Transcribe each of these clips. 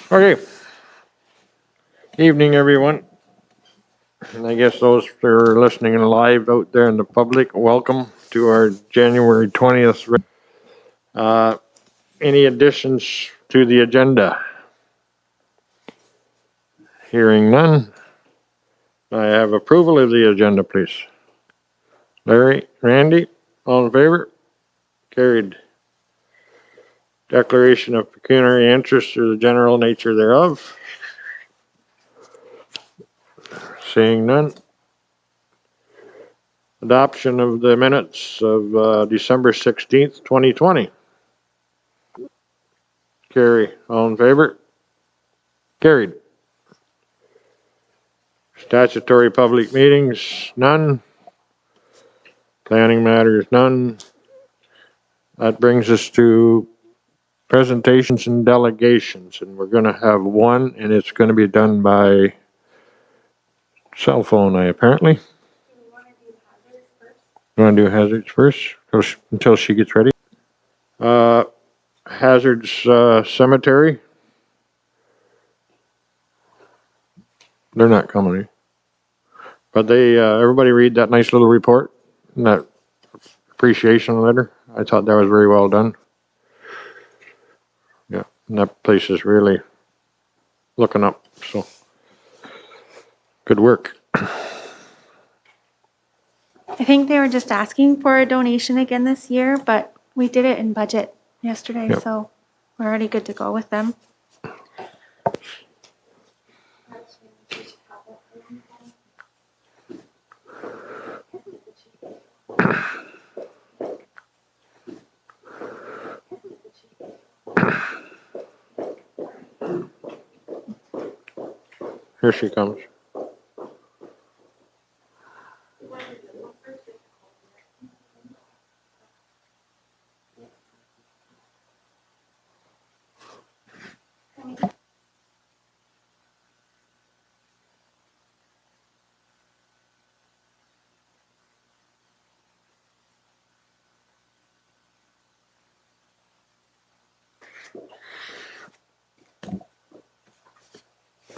Okay. Evening, everyone. And I guess those that are listening live out there in the public, welcome to our January 20th. Any additions to the agenda? Hearing none. I have approval of the agenda, please. Larry, Randy, all in favor? Carried. Declaration of pecuniary interest or the general nature thereof. Seeing none. Adoption of the minutes of December 16th, 2020. Carry. All in favor? Carried. Statutory public meetings, none. Planning matters, none. That brings us to presentations and delegations, and we're going to have one, and it's going to be done by cell phone, apparently. You want to do hazards first until she gets ready? Hazards cemetery. They're not coming, but they everybody read that nice little report and that appreciation letter. I thought that was very well done. Yeah, and that place is really looking up. So good work. I think they were just asking for a donation again this year, but we did it in budget yesterday, Yep. So we're already good to go with them. Here she comes.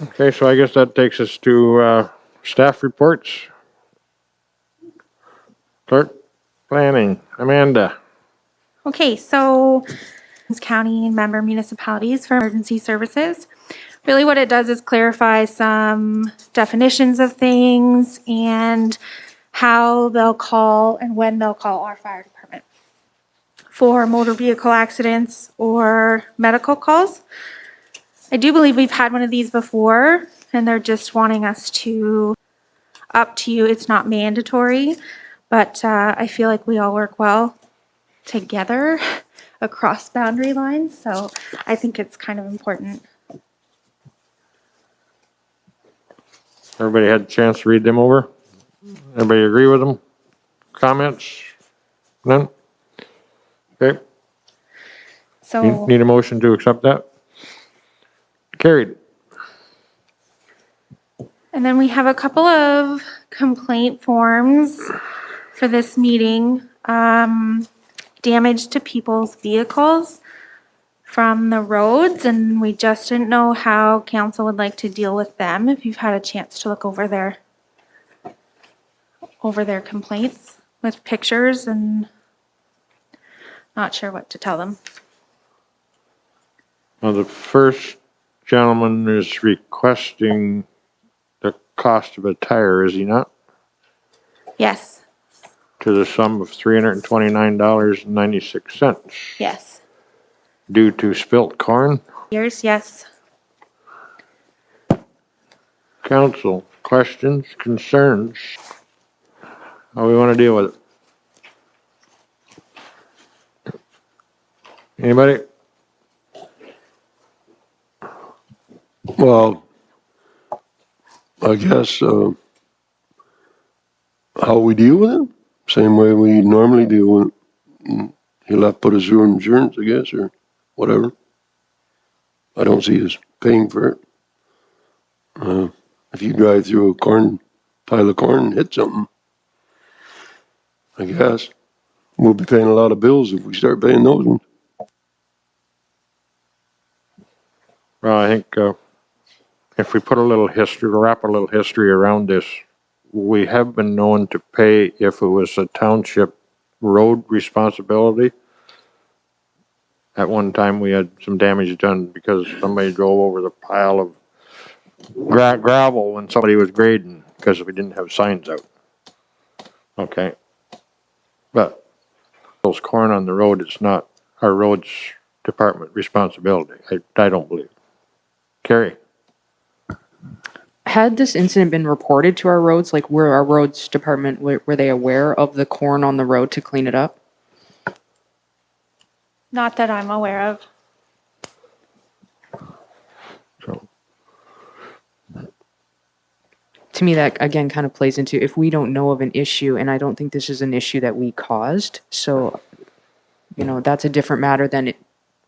Okay, so I guess that takes us to staff reports. Clerk, planning, Amanda. Okay, so county member municipalities for emergency services. Really what it does is clarify some definitions of things and how they'll call and when they'll call our fire department for motor vehicle accidents or medical calls. I do believe we've had one of these before, and they're just wanting us to, up to you, it's not mandatory, but I feel like we all work well together across boundary lines, so I think it's kind of important. Everybody had a chance to read them over? Everybody agree with them? Comments? None? Okay. So Need a motion to accept that? Carried. And then we have a couple of complaint forms for this meeting. Damage to people's vehicles from the roads, and we just didn't know how council would like to deal with them. If you've had a chance to look over their complaints with pictures, and not sure what to tell them. Well, the first gentleman is requesting the cost of a tire, is he not? Yes. To the sum of $329.96. Yes. Due to spilt corn. Yours, yes. Council, questions, concerns? How we want to deal with it? Anybody? Well, I guess how we deal with it? same way we normally do. He'll have to put his own insurance, I guess, or whatever. I don't see us paying for it. If you drive through a pile of corn and hit something, I guess we'll be paying a lot of bills if we start paying those ones. Well, I think if we put a little history, wrap a little history around this, we have been known to pay if it was a township road responsibility. At one time, we had some damage done because somebody drove over the pile of gravel when somebody was grading because we didn't have signs out. Okay. But those corn on the road, it's not our roads department responsibility. I don't believe. Carrie? Had this incident been reported to our roads, like were our roads department, were they aware of the corn on the road to clean it up? Not that I'm aware of. So, To me, that again kind of plays into if we don't know of an issue, and I don't think this is an issue that we caused. So, that's a different matter than it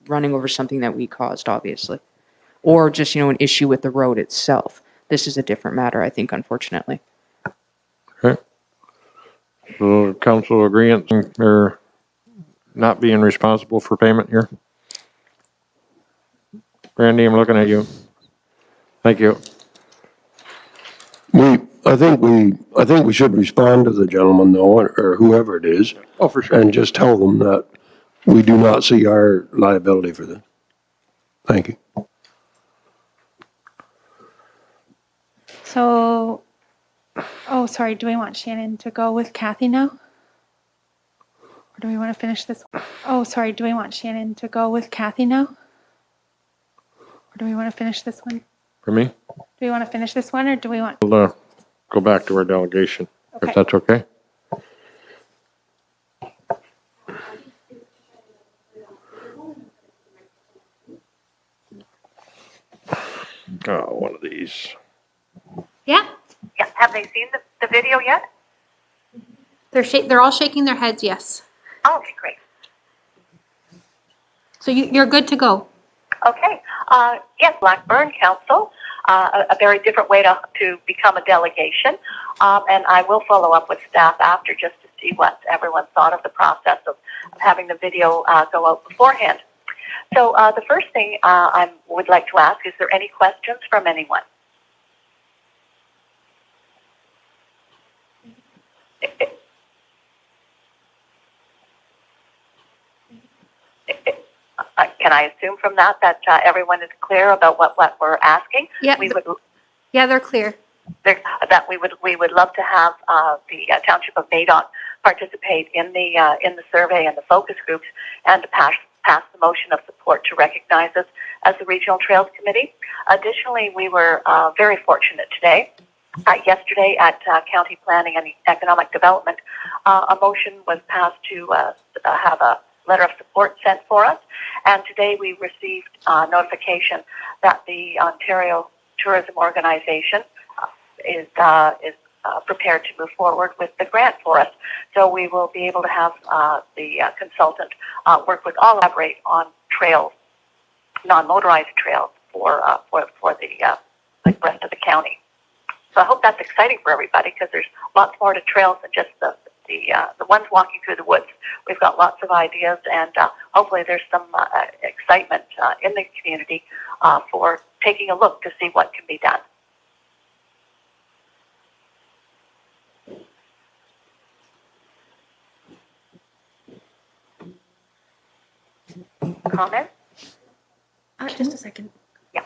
running over something that we caused, obviously. Or just, an issue with the road itself. This is a different matter, I think, unfortunately. okay. So council agreement or not being responsible for payment here? Randy, I'm looking at you. Thank you. I think we should respond to the gentleman though, or whoever it is. Oh, for sure. And just tell them that we do not see our liability for this. Thank you. So, sorry, do we want Shannon to go with Kathy now? Or do we want to finish this? Oh, sorry, do we want Shannon to go with Kathy now? Or do we want to finish this one? For me? Do we want to finish this one or do we want? We'll go back to our delegation, Okay. if that's okay. Oh, one of these. Yeah, Yeah. Have they seen the video yet? they're all shaking their heads, yes. Oh, okay, great. So you're good to go. Okay. Yes, Blackburn Council, a very different way to become a delegation. And I will follow up with staff after just to see what everyone thought of the process of having the video go out beforehand. So the first thing I would like to ask, is there any questions from anyone? Can I assume from that everyone is clear about what we're asking? Yeah, they're clear. That we would love to have the Township of Madoc participate in the survey and the focus groups, and to pass the motion of support to recognize us as the Regional Trails Committee. Additionally, we were very fortunate today. Yesterday at County Planning and Economic Development, a motion was passed to have a letter of support sent for us, and today we received notification that the Ontario Tourism Organization is prepared to move forward with the grant for us. So we will be able to have the consultant work with all, collaborate on trails, non-motorized trails for the rest of the county. So I hope that's exciting for everybody, because there's lots more to trails than just the ones walking through the woods. We've got lots of ideas, and hopefully there's some excitement in the community for taking a look to see what can be done. Comment? Just a second. Yeah.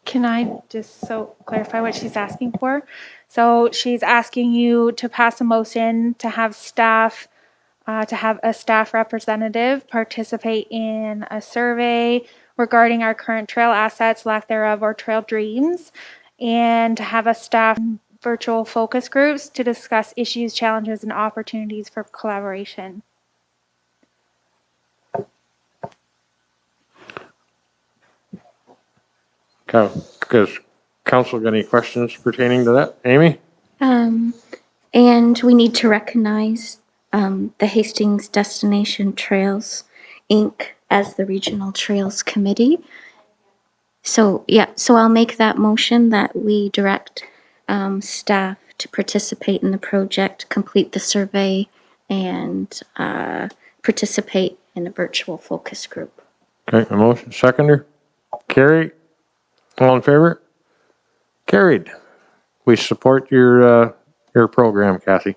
Can I just clarify what she's asking for? So she's asking you to pass a motion to have staff, to have a staff representative participate in a survey regarding our current trail assets, lack thereof, or trail dreams, and to have a staff virtual focus groups to discuss issues, challenges, and opportunities for collaboration. Because council got any questions pertaining to that? Amy? And And we need to recognize the Hastings Destination Trails, Inc. as the Regional Trails Committee. So, yeah, so I'll make that motion that we direct staff to participate in the project, complete the survey, and participate in a virtual focus group. Okay, a motion, seconder. Carrie, all in favor? Carried. We support your program, Kathy.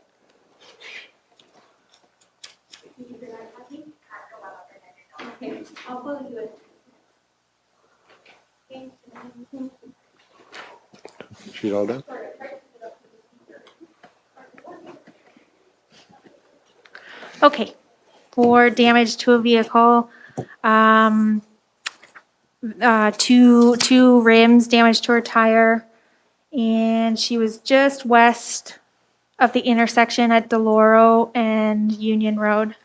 She's all done? Okay, for damage to a vehicle, two rims damaged to her tire, and she was just west of the intersection at Deloro and Union Road.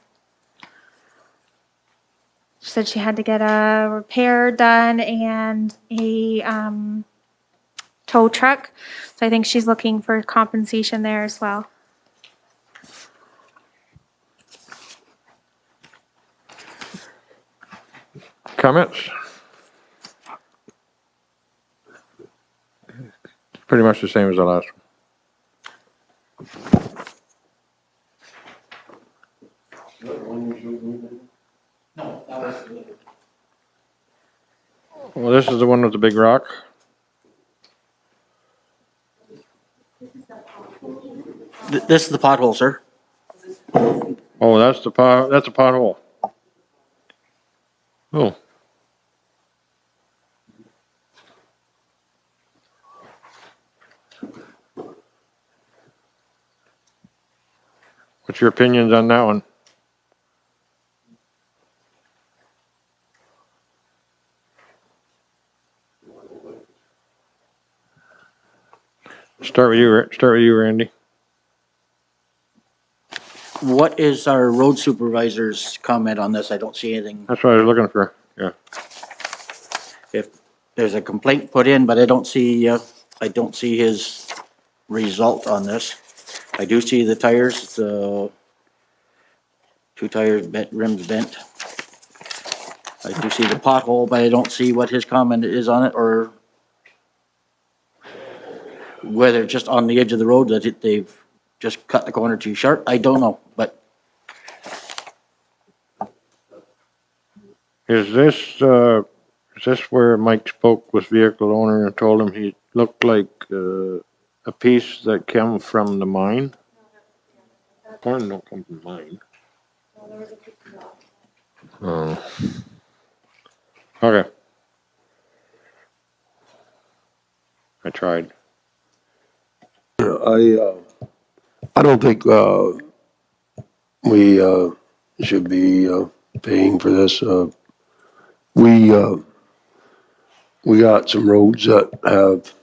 She said she had to get a repair done and a tow truck. So I think she's looking for compensation there as well. Comments? Pretty much the same as the last one. Well, this is the one with the big rock. This is the pothole, sir. Oh, that's a pothole. Oh. What's your opinions on that one? Start with you, Randy. What is our road supervisor's comment on this? I don't see anything. That's what I was looking for. Yeah. If there's a complaint put in, but I don't see his result on this. I do see the tires, the two tires bent, rims bent. I do see the pothole, but I don't see what his comment is on it, or whether just on the edge of the road that they've just cut the corner too sharp. I don't know, but Is this where Mike spoke with vehicle owner and told him he looked like a piece that came from the mine? Corn don't come from the mine. Oh. Okay. I tried. I don't think we should be paying for this. We got some roads that have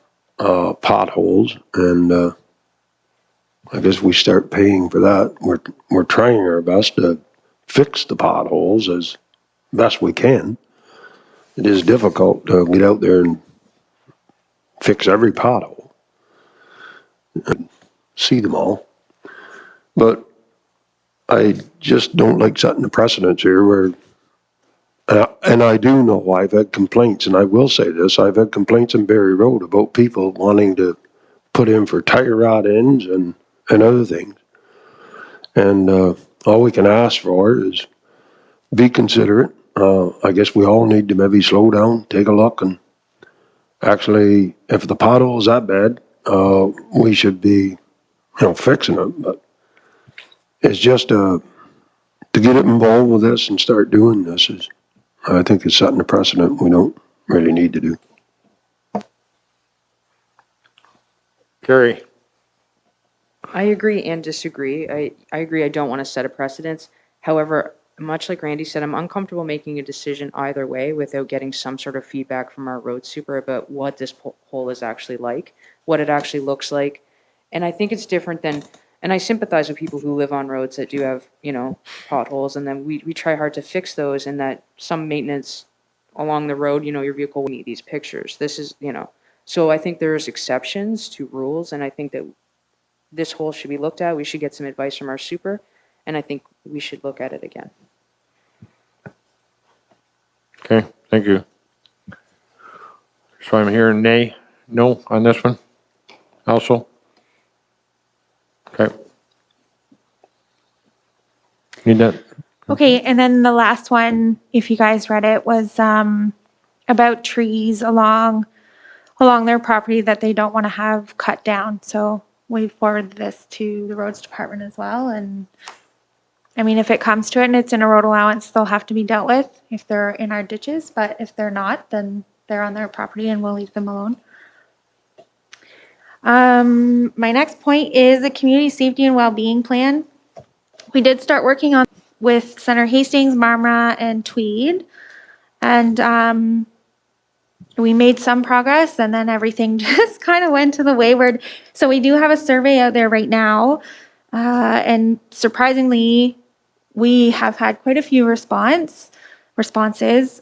potholes, and I guess we start paying for that. We're trying our best to fix the potholes as best we can. It is difficult to get out there and fix every pothole and see them all. But I just don't like setting a precedence here where, and I do know I've had complaints, and I will say this, I've had complaints on Berry Road about people wanting to put in for tire rod ends and other things. And all we can ask for is be considerate. I guess we all need to maybe slow down, take a look, and actually, if the pothole is that bad, we should be, fixing them. But it's just to get it involved with this and start doing this is, I think, it's setting a precedent we don't really need to do. Carrie. I agree and disagree. I agree I don't want to set a precedence. However, much like Randy said, I'm uncomfortable making a decision either way without getting some sort of feedback from our road super about what this hole is actually like, what it actually looks like. And I think it's different than, and I sympathize with people who live on roads that do have, potholes, and then we try hard to fix those, and that some maintenance along the road, your vehicle will need these pictures. This is, so I think there's exceptions to rules, and I think that this hole should be looked at. We should get some advice from our super, and I think we should look at it again. Okay, thank you. So I'm hearing no on this one also? Okay. Need that? Okay, and then the last one, if you guys read it, was about trees along their property that they don't want to have cut down. So we forwarded this to the roads department as well. And I mean, if it comes to it and it's in a road allowance, they'll have to be dealt with if they're in our ditches. But if they're not, then they're on their property and we'll leave them alone. My next point is a community safety and well-being plan. We did start working on with Center Hastings, Marmara, and Tweed. And we made some progress and then everything just kind of went to the wayward. So we do have a survey out there right now. And surprisingly, we have had quite a few responses. There's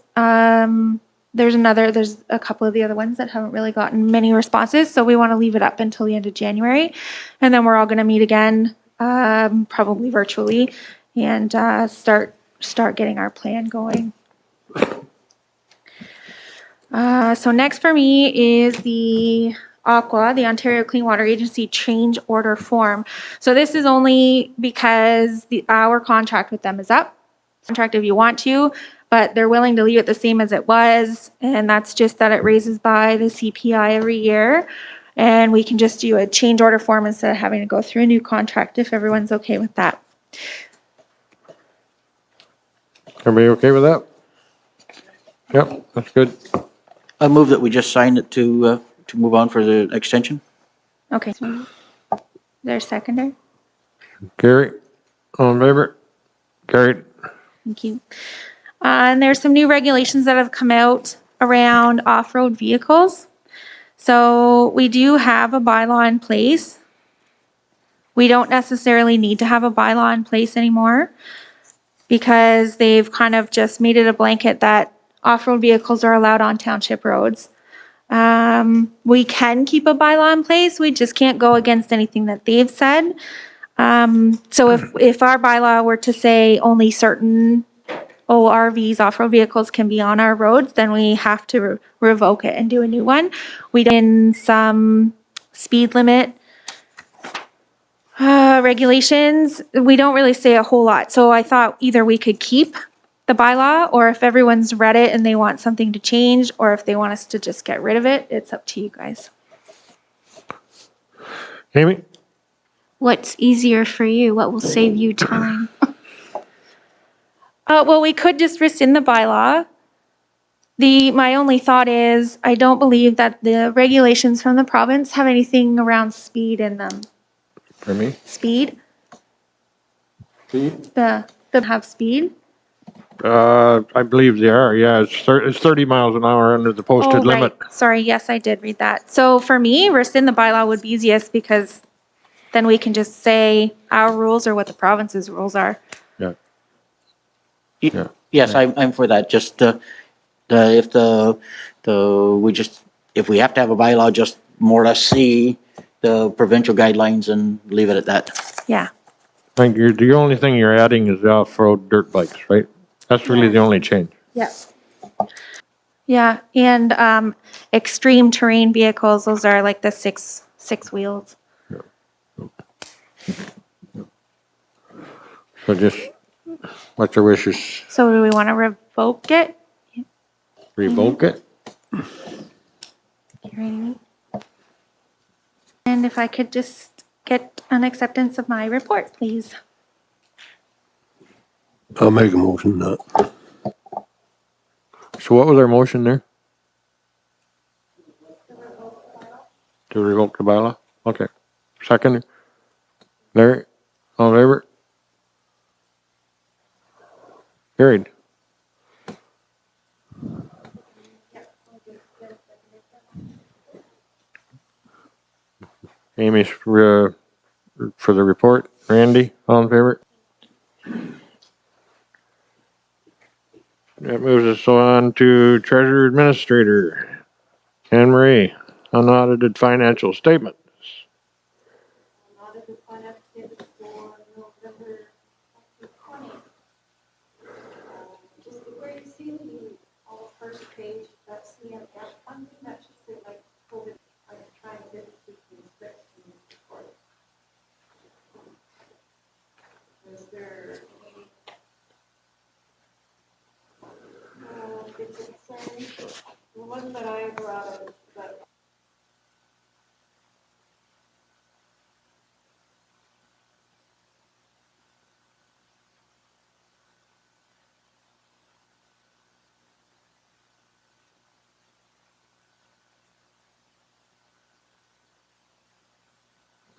a couple of the other ones that haven't really gotten many responses. So we want to leave it up until the end of January. And then we're all going to meet again, probably virtually, and start getting our plan going. So next for me is the ACWA, the Ontario Clean Water Agency change order form. So this is only because our contract with them is up. Contract if you want to, but they're willing to leave it the same as it was. And that's just that it raises by the CPI every year. And we can just do a change order form instead of having to go through a new contract if everyone's okay with that. Everybody okay with that? Yep, that's good. I move that we just sign it to move on for the extension. Okay. There's seconder. Gary, all in favor? Carried. Thank you. And there's some new regulations that have come out around off-road vehicles. So we do have a bylaw in place. We don't necessarily need to have a bylaw in place anymore because they've kind of just made it a blanket that off-road vehicles are allowed on township roads. We can keep a bylaw in place. We just can't go against anything that they've said. So if our bylaw were to say only certain ORVs, off-road vehicles, can be on our roads, then we have to revoke it and do a new one. We did in some speed limit regulations. We don't really say a whole lot. So I thought either we could keep the bylaw, or if everyone's read it and they want something to change, or if they want us to just get rid of it, it's up to you guys. Amy? What's easier for you? What will save you time? Well, we could just rescind the bylaw. My only thought is I don't believe that the regulations from the province have anything around speed in them. For me? Speed? Speed? The have speed? I believe they are, yeah. It's 30 miles an hour under the posted limit. Right. Sorry, yes, I did read that. So for me, rescind the bylaw would be easiest because then we can just say our rules are what the province's rules are. Yeah. Yeah. Yes, I'm for that. Just if we have to have a bylaw, just more or less see the provincial guidelines and leave it at that. Yeah. I think the only thing you're adding is the off-road dirt bikes, right? That's really the only change. Yeah. Yeah, and extreme terrain vehicles, those are like the six wheels. So just, what's your wishes? So do we want to revoke it? Revoke it? And if I could just get an acceptance of my report, please. I'll make a motion that. So what was our motion there? To revoke the bylaw? Okay. Second? Larry? All in favor? Carried. Amy's for the report. Randy, all in favor? That moves us on to Treasurer Administrator Anne Marie, unaudited financial statements.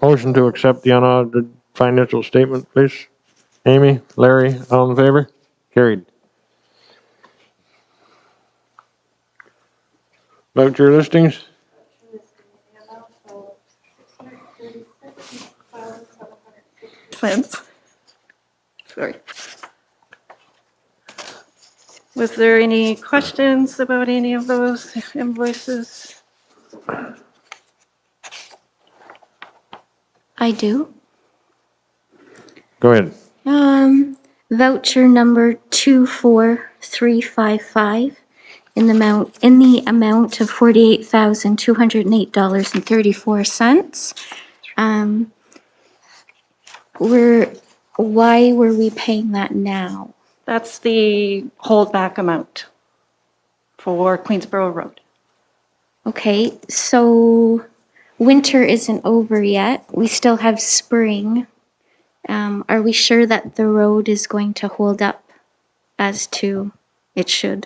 Motion to accept the unaudited financial statement, please. Amy, Larry, all in favor? Carried. Voucher listings? Cents. Sorry. Was there any questions about any of those invoices? I do. Go ahead. Voucher number 24355 in the amount of $48,208.34. Why were we paying that now? That's the holdback amount for Queensboro Road. Okay, so winter isn't over yet. We still have spring. Are we sure that the road is going to hold up as it should?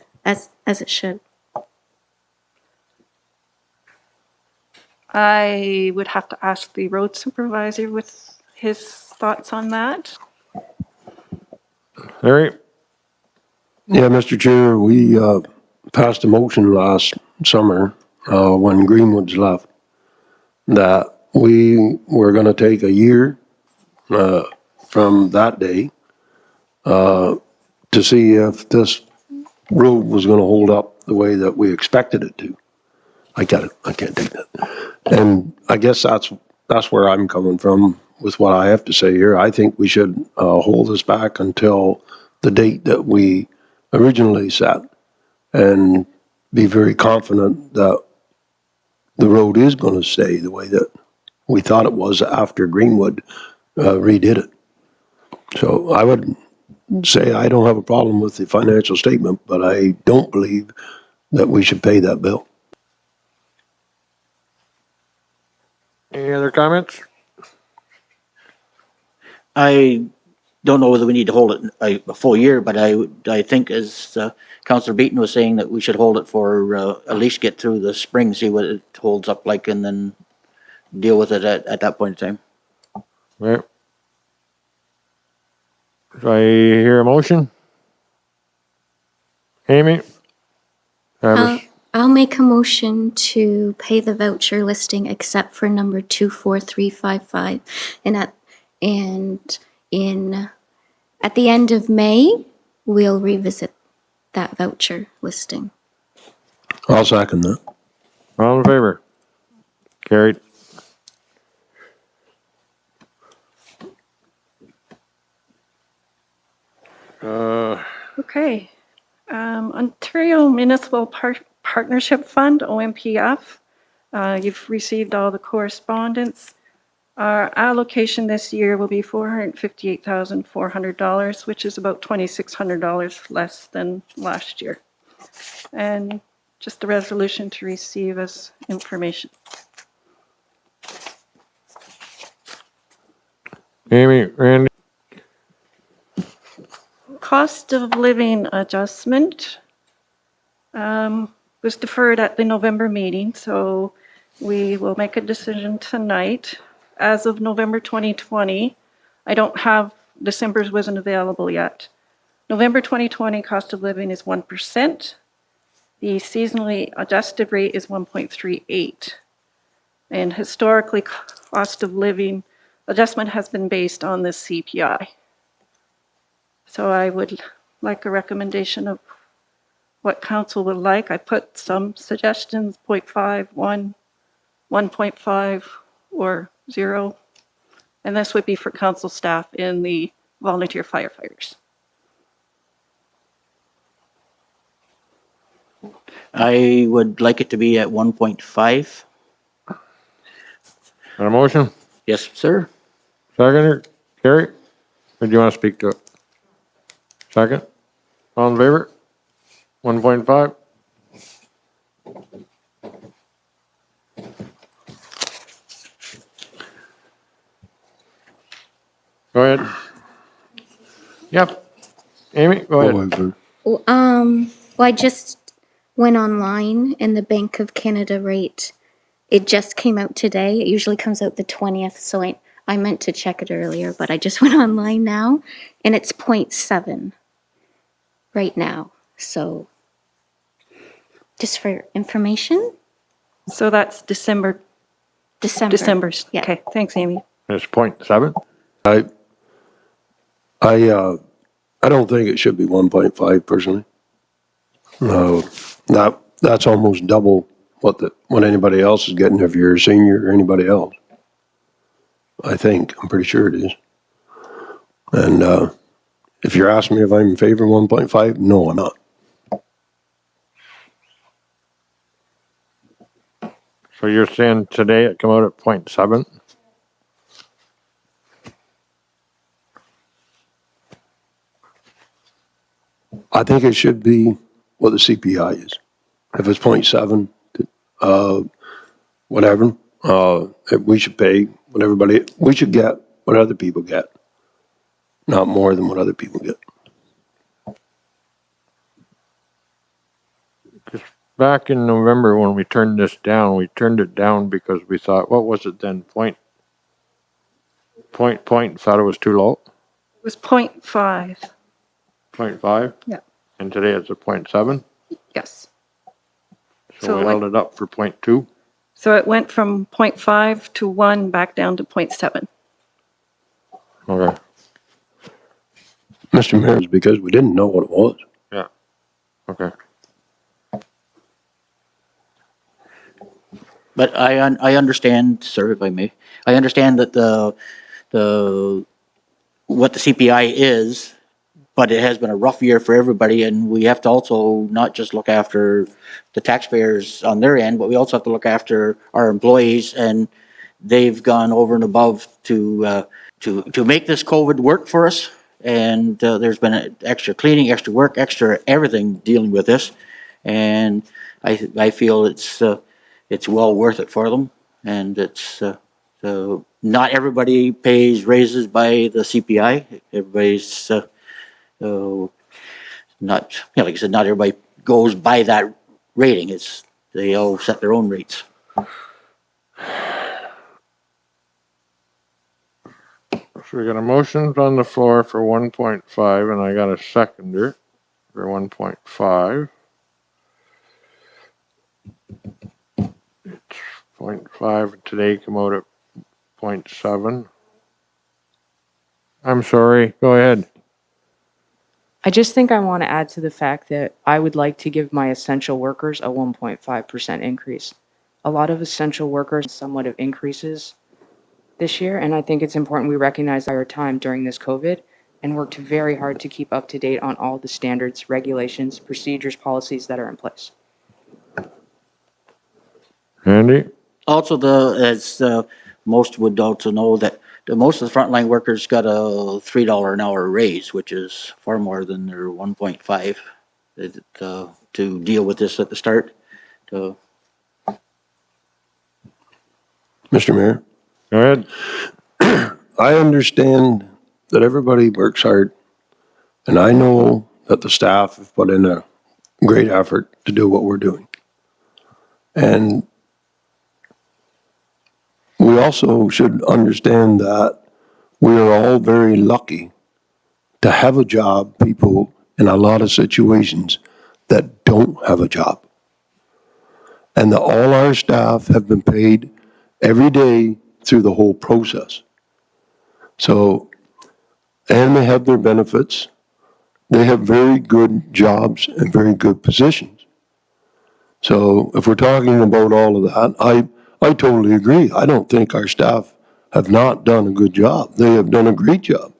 I would have to ask the road supervisor with his thoughts on that. Larry? Yeah, Mr. Chair, we passed a motion last summer when Greenwood's left that we were going to take a year from that day to see if this road was going to hold up the way that we expected it to. I can't take that. And I guess that's where I'm coming from with what I have to say here. I think we should hold this back until the date that we originally set and be very confident that the road is going to stay the way that we thought it was after Greenwood redid it. So I would say I don't have a problem with the financial statement, but I don't believe that we should pay that bill. Any other comments? I don't know whether we need to hold it a full year, but I think as Councillor Beaton was saying that we should hold it for at least get through the spring, see what it holds up like, and then deal with it at that point in time. Right. Do I hear a motion? Amy? I'll make a motion to pay the voucher listing except for number 24355. And at the end of May, we'll revisit that voucher listing. I'll second that. All in favor? Carried. Okay. Ontario Municipal Partnership Fund, OMPF. You've received all the correspondence. Our allocation this year will be $458,400, which is about $2,600 less than last year. And just a resolution to receive as information. Amy, Randy? Cost of living adjustment was deferred at the November meeting, so we will make a decision tonight. As of November 2020, I don't have, December's wasn't available yet. November 2020 cost of living is 1%. The seasonally adjusted rate is 1.38. And historically, cost of living adjustment has been based on the CPI. So I would like a recommendation of what council would like. I put some suggestions, 0.5, 1, 1.5, or 0. And this would be for council staff and the volunteer firefighters. I would like it to be at 1.5. Got a motion? Yes, sir. Seconder? Carrie? Or do you want to speak to it? Second? All in favor? 1.5? Go ahead. Yep. Amy, go ahead. Whatever. Well, I just went online and the Bank of Canada rate, it just came out today. It usually comes out the 20th, so I meant to check it earlier, but I just went online now and it's 0.7 right now. So just for information, So that's December. December's. Yeah. Okay, thanks, Amy. It's 0.7. I don't think it should be 1.5 personally. No, that's almost double what anybody else is getting if you're a senior or anybody else. I'm pretty sure it is. And if you're asking me if I'm in favor of 1.5, no, I'm not. So you're saying today it come out at 0.7? I think it should be what the CPI is. If it's 0.7, whatever, we should pay we should get what other people get, not more than what other people get. Back in November when we turned this down, we turned it down because we thought, what was it then? Point, thought it was too low? It was 0.5. 0.5? Yeah. And today it's a 0.7? Yes. So So we held it up for 0.2? So it went from 0.5 to 1 back down to 0.7. Okay. Mr. Mayor, it's because we didn't know what it was. Yeah. Okay. But I understand, sir, if I may, I understand that what the CPI is, but it has been a rough year for everybody, and we have to also not just look after the taxpayers on their end, but we also have to look after our employees, and they've gone over and above to make this COVID work for us. And there's been extra cleaning, extra work, extra everything dealing with this, and I feel it's well worth it for them, and it's so not everybody pays raises by the CPI. Everybody's not, like I said, not everybody goes by that rating. They all set their own rates. So we got a motion on the floor for 1.5 and I got a seconder for 1.5. It's 0.5 today, come out at 0.7. I'm sorry, go ahead. I just think I want to add to the fact that I would like to give my essential workers a 1.5% increase. A lot of essential workers somewhat of increases this year, and I think it's important we recognize our time during this COVID and worked very hard to keep up to date on all the standards, regulations, procedures, policies that are in place. Andy? Also, as most would also know, that most of the frontline workers got a $3 an hour raise, which is far more than their 1.5 to deal with this at the start. Mr. Mayor, Go ahead. I understand that everybody works hard, and I know that the staff have put in a great effort to do what we're doing. And we also should understand that we are all very lucky to have a job, people in a lot of situations that don't have a job. And that all our staff have been paid every day through the whole process. So, and they have their benefits. They have very good jobs and very good positions. So if we're talking about all of that, I totally agree. I don't think our staff have not done a good job. They have done a great job.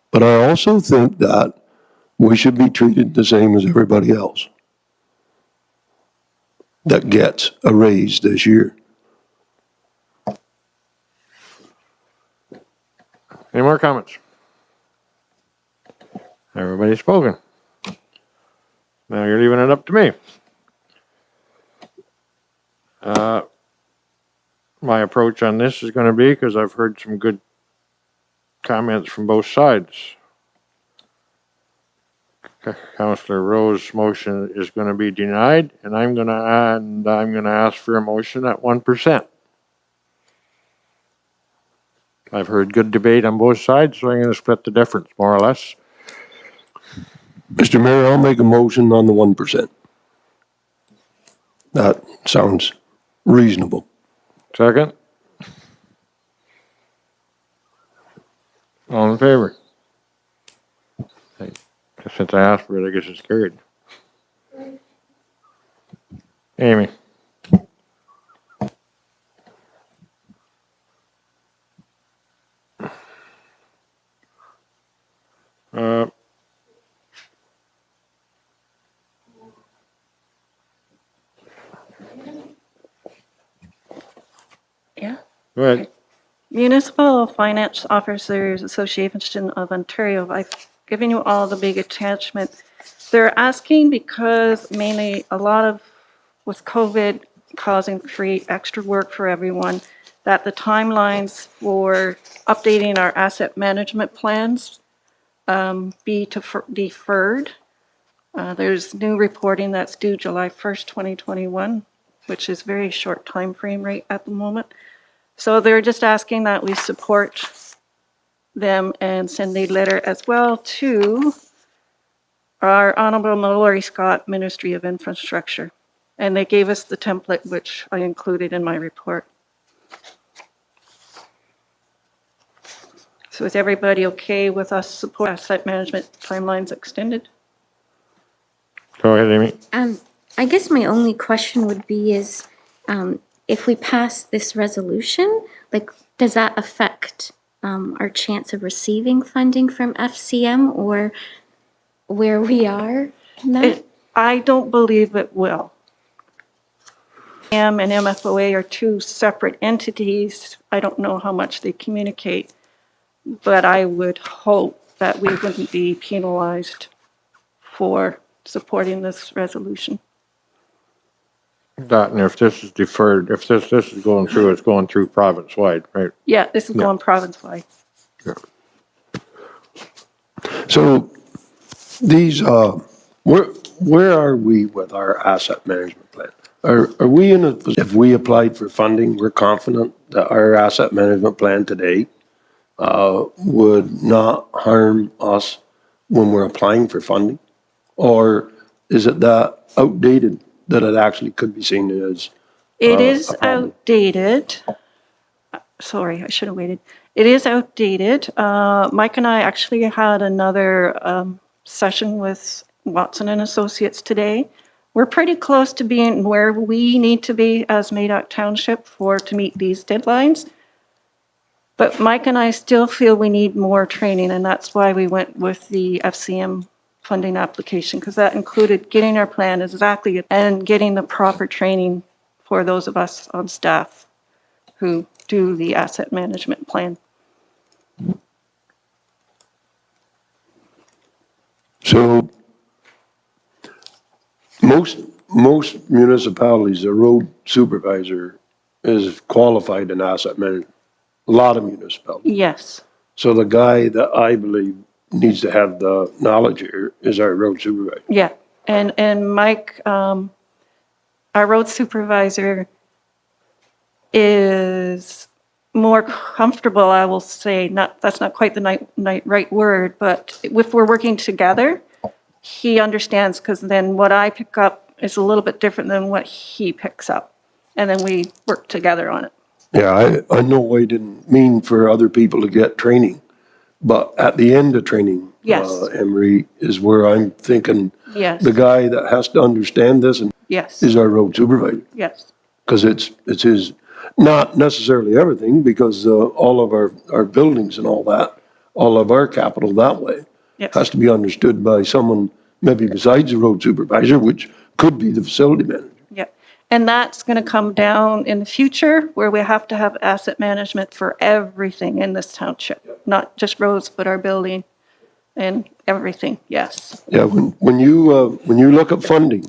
But I also think that we should be treated the same as everybody else that gets a raise this year. Any more comments? Everybody's spoken. Now you're leaving it up to me. My approach on this is going to be, because I've heard some good comments from both sides. Councillor Rowe's motion is going to be denied, and I'm going to ask for a motion at 1%. I've heard good debate on both sides, so I'm going to split the difference, more or less. Mr. Mayor, I'll make a motion on the 1%. That sounds reasonable. Second? All in favor? Since I asked for it, I guess it's carried. Amy? Yeah. Go ahead. Municipal Finance Officers Association of Ontario, I've given you all the big attachment. They're asking because mainly a lot of, with COVID causing create extra work for everyone, that the timelines for updating our asset management plans be deferred. There's new reporting that's due July 1st, 2021, which is very short time frame right at the moment. So they're just asking that we support them and send a letter as well to our Honorable Mallory Scott, Ministry of Infrastructure. And they gave us the template, which I included in my report. So is everybody okay with us support asset management timelines extended? Go ahead, Amy. I guess my only question would be is, if we pass this resolution, like, does that affect our chance of receiving funding from FCM or where we are in that? I don't believe it will. M and MFOA are two separate entities. I don't know how much they communicate, but I would hope that we wouldn't be penalized for supporting this resolution. That, and if this is deferred, if this is going through, it's going through province-wide, right? Yeah, this is going province-wide. Yeah. So these, where are we with our asset management plan? Are we in a, if we applied for funding, we're confident that our asset management plan today would not harm us when we're applying for funding? Or is it that outdated that it actually could be seen as It is a problem? outdated. Sorry, I should have waited. It is outdated. Mike and I actually had another session with Watson and Associates today. We're pretty close to being where we need to be as Madoc Township to meet these deadlines. But Mike and I still feel we need more training, and that's why we went with the FCM funding application, because that included getting our plan exactly and getting the proper training for those of us on staff who do the asset management plan. So most municipalities, a road supervisor is qualified in asset management. A lot of municipalities. Yes. So the guy that I believe needs to have the knowledge here is our road supervisor. Yeah. And Mike, our road supervisor is more comfortable, I will say, that's not quite the right word, but if we're working together, he understands, because then what I pick up is a little bit different than what he picks up. And then we work together on it. Yeah, I know I didn't mean for other people to get training, but at the end of training, Yes. Emery, is where I'm thinking Yes. the guy that has to understand this and Yes. is our road supervisor. Yes. Because it's his, not necessarily everything, because all of our buildings and all that, all of our capital that way Yes. has to be understood by someone maybe besides the road supervisor, which could be the facility manager. Yeah. And that's going to come down in the future, where we have to have asset management for everything in this township, not just roads, but our building and everything. Yes. Yeah, when you look at funding,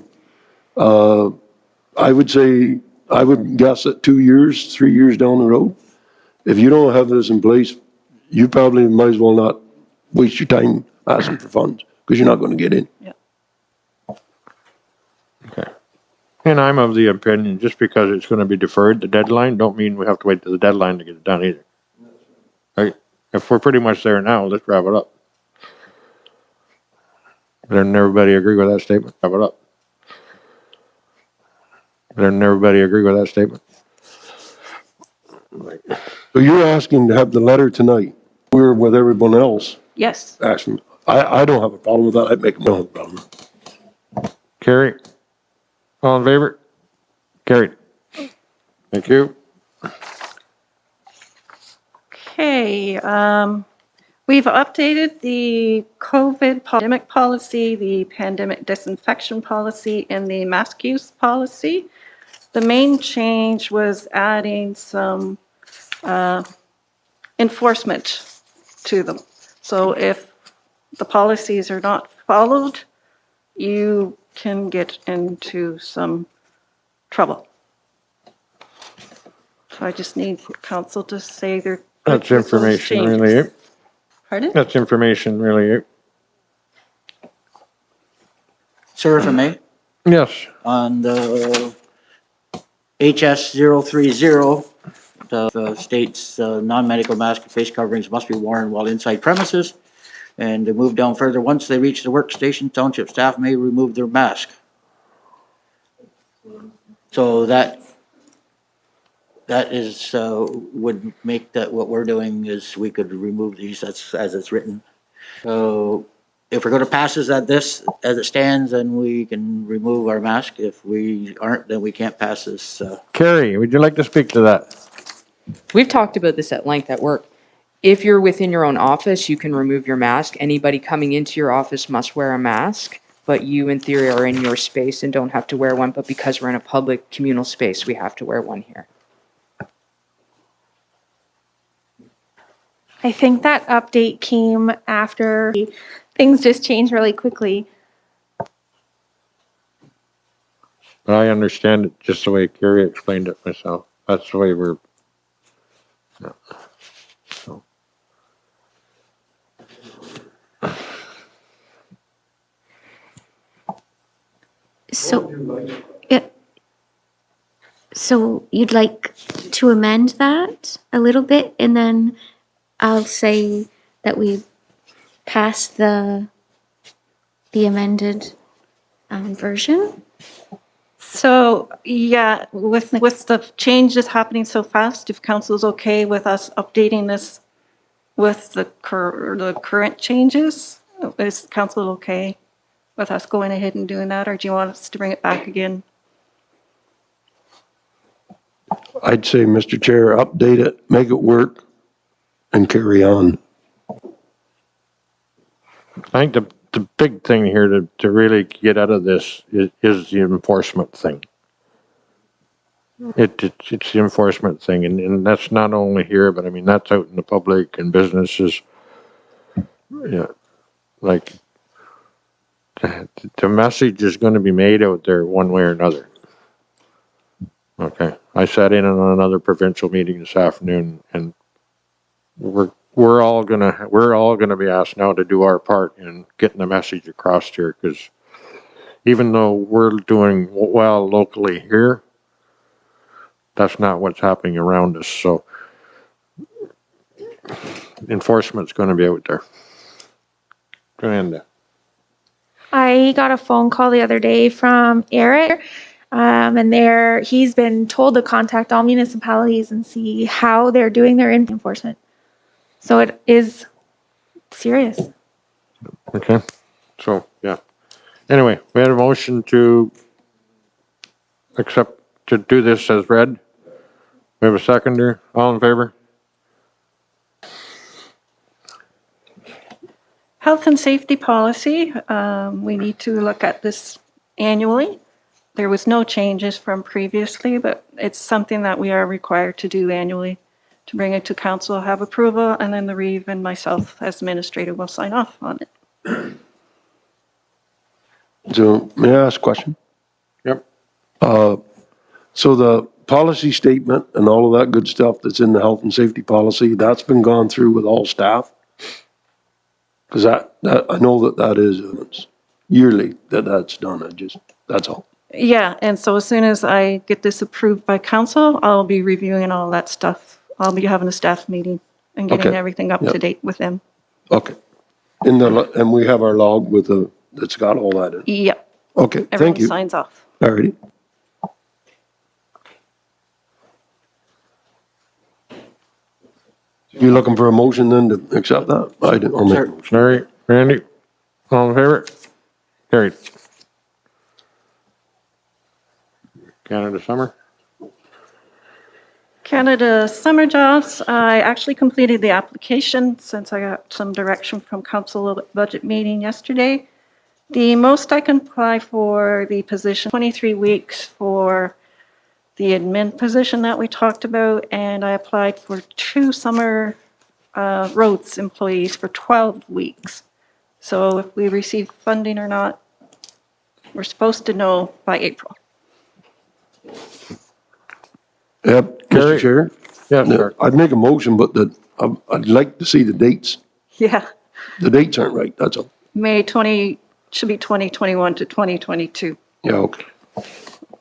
I would say, I would guess at 2 years, 3 years down the road, if you don't have this in place, you probably might as well not waste your time asking for funds, because you're not gonna get in. Okay. And I'm of the opinion, just because it's gonna be deferred, the deadline, don't mean we have to wait till the deadline to get it done either. Right? If we're pretty much there now, let's wrap it up. Doesn't everybody agree with that statement? Wrap it up. Doesn't everybody agree with that statement? So you're asking to have the letter tonight. We're with everyone else Yes. asking. I don't have a problem with that. I'd make no problem. Carrie? All in favor? Carried. Thank you. Okay, we've updated the COVID pandemic policy, the pandemic disinfection policy, and the mask use policy. The main change was adding some enforcement to them. So if the policies are not followed, you can get into some trouble. So I just need council to say they're good That's with those information, changes. really. Pardon? That's information, really. Sir, if I may, Yes. on the HS 030, the states non-medical mask and face coverings must be worn while inside premises. And to move down further, once they reach the workstation, township staff may remove their mask. So that is, would make that, what we're doing is we could remove these, that's as it's written. So if we're gonna pass this as it stands, then we can remove our mask. If we aren't, then we can't pass this. Carrie, would you like to speak to that? We've talked about this at length at work. If you're within your own office, you can remove your mask. Anybody coming into your office must wear a mask, but you in theory are in your space and don't have to wear one. But because we're in a public communal space, we have to wear one here. I think that update came after things just changed really quickly. But I understand it just the way Carrie explained it myself. That's the way we're. Yeah. So. So, yeah. So you'd like to amend that a little bit, and then I'll say that we pass the amended version? So, yeah, with the changes happening so fast, if council's okay with us updating this with the current changes, is council okay with us going ahead and doing that, or do you want us to bring it back again? I'd say, Mr. Chair, update it, make it work, and carry on. I think the big thing here to really get out of this is the enforcement thing. It's the enforcement thing, and that's not only here, but I mean that's out in the public and businesses. Yeah, like the message is going to be made out there one way or another. Okay, I sat in on another provincial meeting this afternoon, and we're all gonna be asked now to do our part in getting the message across here, because even though we're doing well locally here, that's not what's happening around us. So enforcement's going to be out there. Amanda. I got a phone call the other day from Eric, and he's been told to contact all municipalities and see how they're doing their enforcement. So it is serious. Okay. So yeah. Anyway, we had a motion to do this as read. We have a seconder. All in favor? Health and safety policy, we need to look at this annually. There was no changes from previously, but it's something that we are required to do annually, to bring it to council, have approval, and then the Reeve and myself as administrator will sign off on it. So may I ask a question? Yep. So the policy statement and all of that good stuff that's in the health and safety policy, that's been gone through with all staff? Because I know that is yearly that's done. That's all. Yeah, and so as soon as I get this approved by council, I'll be reviewing all that stuff. I'll be having a staff meeting and getting Okay. everything up Yep. to date with them. Okay. And we have our log that's got all that in. Yep, Okay, everyone thank you. signs off. All righty. You looking for a motion then to accept that? I'll make a motion. Larry, Randy, all in favor? Carried. Canada Summer? Canada Summer Jobs, I actually completed the application since I got some direction from council budget meeting yesterday. The most I can apply for the position, 23 weeks for the admin position that we talked about, and I applied for 2 summer roads employees for 12 weeks. So if we receive funding or not, we're supposed to know by April. Yep, Gary? Mr. Chair? Yes, sir. I'd make a motion, but I'd like to see the dates. Yeah, The dates aren't right, that's all. May 20, should be 2021 to 2022. Yeah, okay.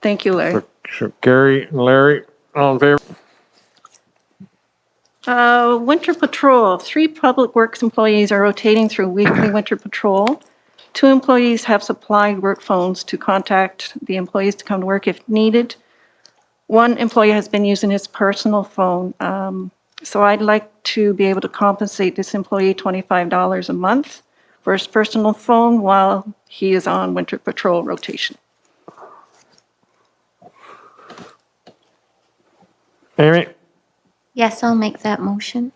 Thank you, Larry. So Gary and Larry, all in favor? Winter patrol, 3 public works employees are rotating through weekly winter patrol. 2 employees have supplied work phones to contact the employees to come to work if needed. 1 employee has been using his personal phone. So I'd like to be able to compensate this employee $25 a month for his personal phone while he is on winter patrol rotation. Amy, Yes, I'll make that motion.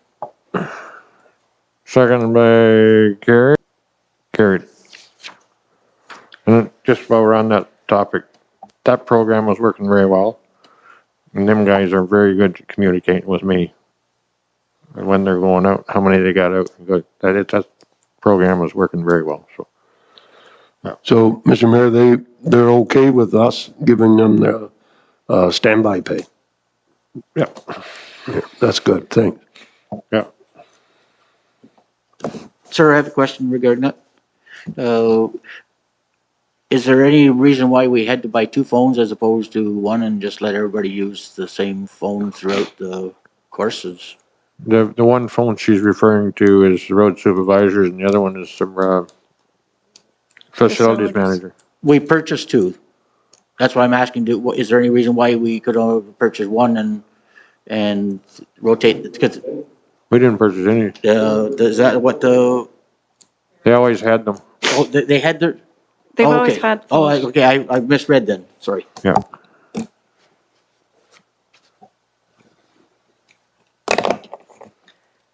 second by Gary. Carried. And just while we're on that topic, that program was working very well. And them guys are very good at communicating with me. And when they're going out, how many they got out. That program was working very well, so. So, Mr. Mayor, they're okay with us giving them their standby pay? Yeah. That's good, thanks. Yeah. Sir, I have a question regarding that. Is there any reason why we had to buy 2 phones as opposed to 1 and just let everybody use the same phone throughout the courses? The one phone she's referring to is the road supervisors and the other one is some, facilities manager. We purchased 2. That's why I'm asking, is there any reason why we could only purchase 1 and rotate? Because, We didn't purchase any. is that what They always had them. they had their? They've Oh, always okay. had Oh, phones. okay, I misread then, sorry. Yeah.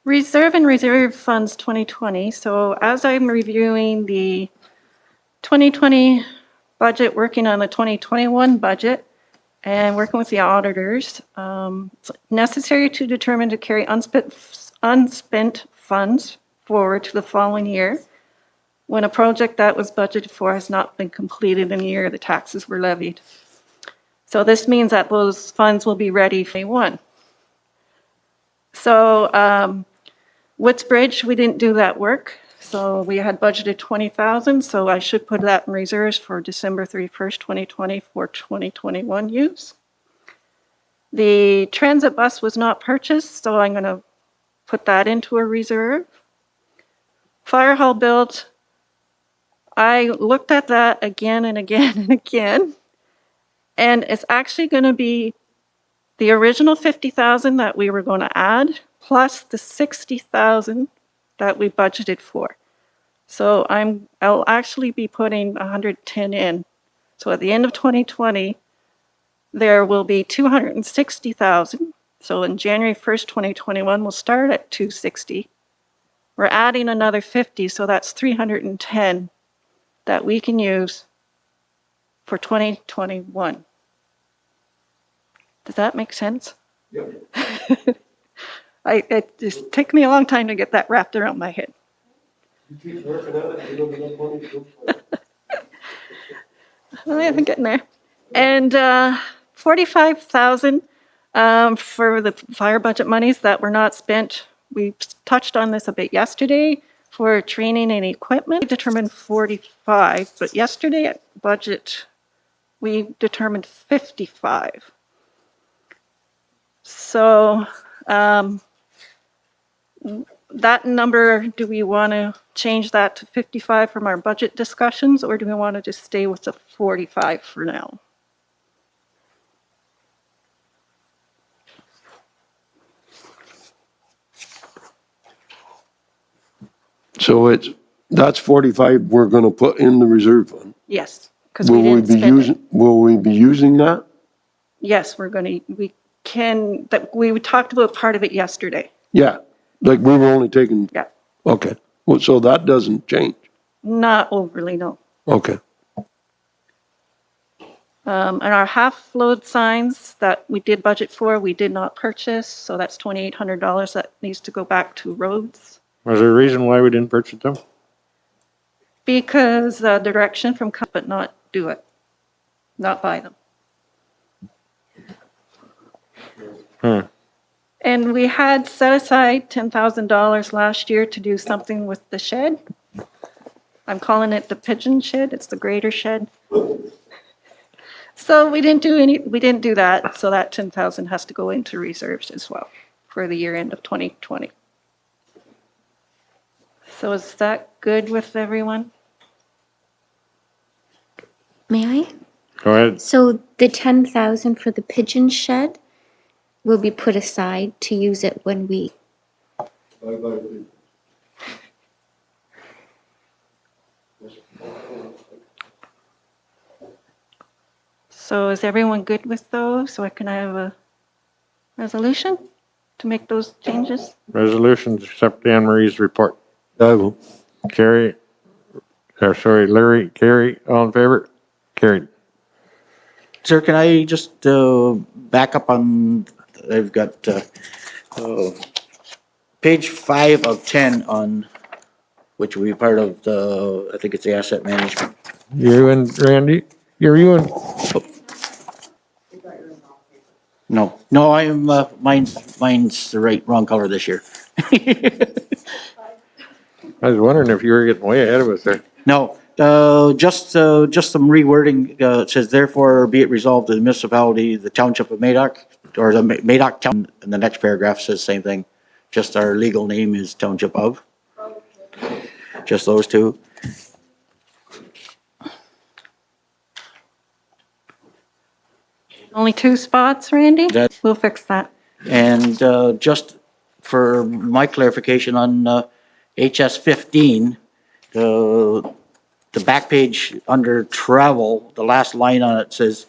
Reserve and reserve funds 2020. So as I'm reviewing the 2020 budget, working on the 2021 budget, and working with the auditors, it's necessary to determine to carry unspent funds forward to the following year when a project that was budgeted for has not been completed in the year the taxes were levied. So this means that those funds will be ready for May 1. So Woods Bridge, we didn't do that work. So we had budgeted 20,000. So I should put that in reserves for December 31st, 2020 for 2021 use. The transit bus was not purchased, so I'm going to put that into a reserve. Fire hall build, I looked at that again and again and again. And it's actually going to be the original 50,000 that we were going to add, plus the 60,000 that we budgeted for. So I'll actually be putting 110 in. So at the end of 2020, there will be 260,000. So in January 1st, 2021, we'll start at 260. We're adding another 50, so that's 310 that we can use for 2021. Does that make sense? Yeah. It just took me a long time to get that wrapped around my head. You keep working at it, you're gonna get money. I haven't getting there. And 45,000 For the fire budget monies that were not spent, we touched on this a bit yesterday. For training and equipment, we determined 45, but yesterday at budget, we determined 55. So that number, do we want to change that to 55 from our budget discussions, or do we want to just stay with the 45 for now? So that's 45 we're gonna put in the reserve fund. Yes, because we didn't spend it. Will we be using that? Yes, we talked about part of it yesterday. Yeah, like we were only taking, Yeah, okay. Well, so that doesn't change. not overly, no. Okay. And our half-load signs that we did budget for, we did not purchase, so that's $2,800 that needs to go back to roads. Was there a reason why we didn't purchase them? Because the direction from, but not do it, not buy them. And we had set aside $10,000 last year to do something with the shed. I'm calling it the pigeon shed, it's the greater shed. So we didn't do that, so that 10,000 has to go into reserves as well for the year end of 2020. So is that good with everyone? May I? Go ahead. So the 10,000 for the pigeon shed will be put aside to use it when we. So is everyone good with those? So can I have a resolution to make those changes? Resolutions accept Anne Marie's report. I will. Larry, Carrie, all in favor? Carried. Sir, can I just back up on, I've got page 5 of 10 on, which will be part of the, I think it's the asset management. You and Randy? You and, No, I'm, mine's the wrong color this year. I was wondering if you were getting way ahead of us there. No, just some rewording. It says, therefore, be it resolved that the municipality, the Township of Madoc, or the Madoc Town, and the next paragraph says the same thing. Just our legal name is Township of. Just those two. Only 2 spots, Randy? That- We'll fix that. And just for my clarification on HS 15, the back page under travel, the last line on it says,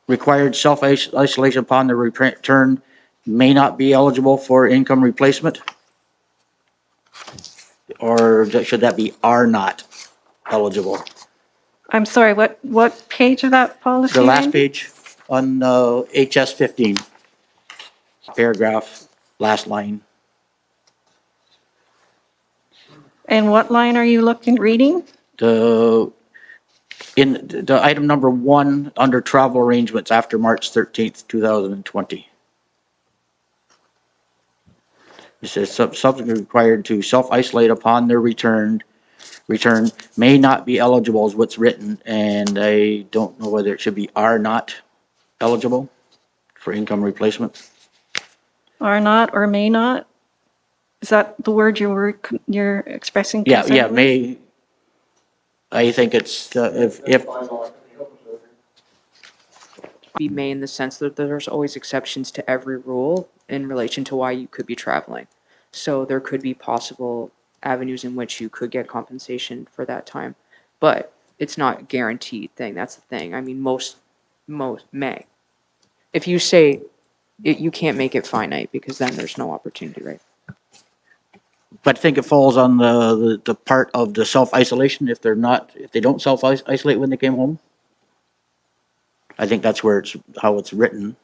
required self-isolation upon the return may not be eligible for income replacement? Or should that be are not eligible? I'm sorry, what page of that policy? The last Randy? page on HS 15. Paragraph, last line. And what line are you reading? In the item number 1 under travel arrangements after March 13th, 2020. It says subsequently required to self-isolate upon their return may not be eligible is what's written, and I don't know whether it should be are not eligible for income replacement. Are not or may not? Is that the word you're expressing? Yeah, concern with? may. I think it's if Be may in the sense that there's always exceptions to every rule in relation to why you could be traveling. So there could be possible avenues in which you could get compensation for that time, but it's not a guaranteed thing. That's the thing. I mean, most may. If you say you can't make it finite, because then there's no opportunity, right? But I think it falls on the part of the self-isolation if they don't self-isolate when they came home. I think that's where how it's written.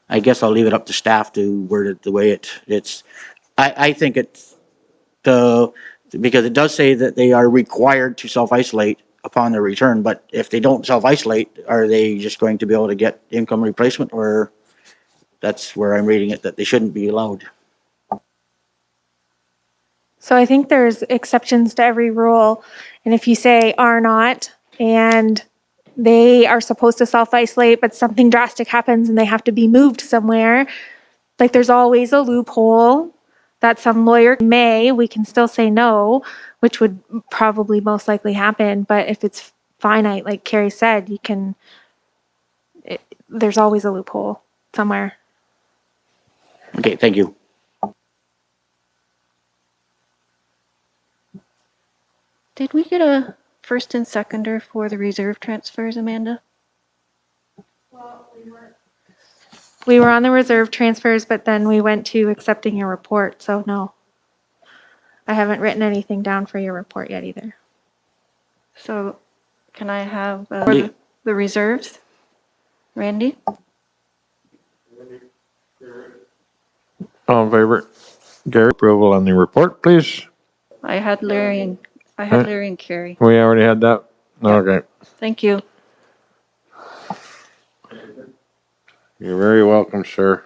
I guess I'll leave it up to staff to word it the way it's I think it's because it does say that they are required to self-isolate upon their return, but if they don't self-isolate, are they just going to be able to get income replacement, or that's where I'm reading it, that they shouldn't be allowed? So I think there's exceptions to every rule. And if you say are not, and they are supposed to self-isolate, but something drastic happens and they have to be moved somewhere, like there's always a loophole that some lawyer we can still say no, which would probably most likely happen. But if it's finite, like Carrie said, there's always a loophole somewhere. Okay, thank you. Did we get a first and seconder for the reserve transfers, Amanda? We were on the reserve transfers, but then we went to accepting your report. So no, I haven't written anything down for your report yet either. So can I have Yeah. the reserves? Randy? All in favor? Gary, approval on the report, please. I had Larry and Carrie. We already had that? Okay. Thank you. You're very welcome, sir.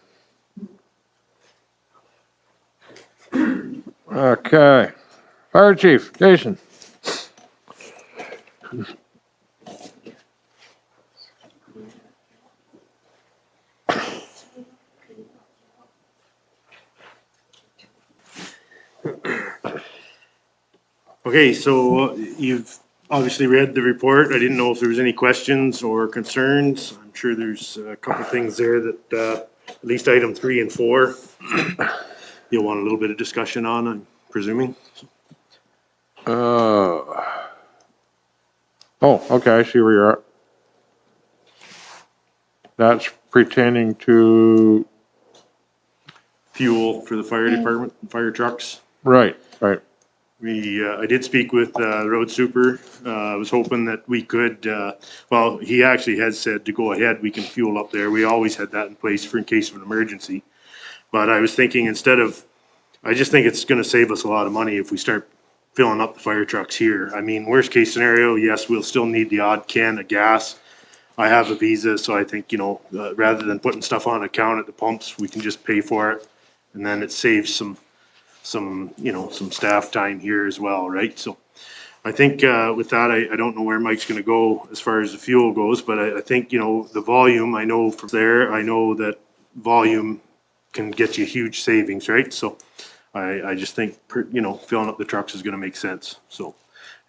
Okay. Fire Chief, Jason. Okay, so you've obviously read the report. I didn't know if there was any questions or concerns. I'm sure there's a couple things there that, at least item 3 and 4, you'll want a little bit of discussion on, I'm presuming. Okay, I see where you're at. That's pertaining to, Fuel for the fire department, fire trucks. right. I did speak with the road super. I was hoping that we could, well, he actually has said to go ahead, we can fuel up there. We always had that in place for in case of an emergency. But I was thinking I just think it's gonna save us a lot of money if we start filling up the fire trucks here. I mean, worst case scenario, yes, we'll still need the odd can of gas. I have a Visa, so I think, rather than putting stuff on account at the pumps, we can just pay for it. And then it saves some staff time here as well, right? So I think, with that, I don't know where Mike's gonna go as far as the fuel goes, but I think, the volume, I know from there, I know that volume can get you huge savings, right? So I just think, filling up the trucks is gonna make sense, so.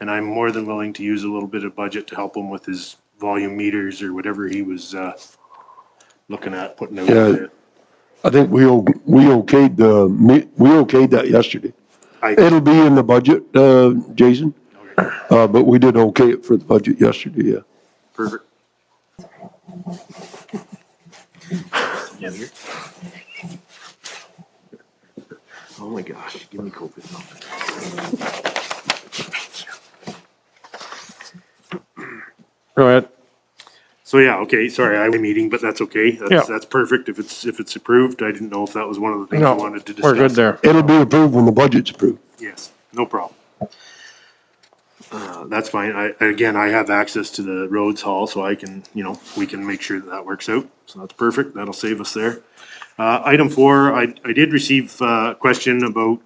And I'm more than willing to use a little bit of budget to help him with his volume meters or whatever he was, looking at putting out Yeah. there. I think we okayed that yesterday. I, It'll be in the budget, Jason, but we did okay it for the budget yesterday, yeah. perfect. Oh my gosh, give me COVID. Go ahead. So yeah, okay, sorry, I was meeting, but that's okay. Yeah. That's perfect if it's approved. I didn't know if that was one of the things No, you wanted to discuss. we're good there. It'll be approved when the budget's approved. Yes, no problem. That's fine. I have access to the roads hall, so I can, we can make sure that works out. So that's perfect. That'll save us there. Item 4, I did receive a question about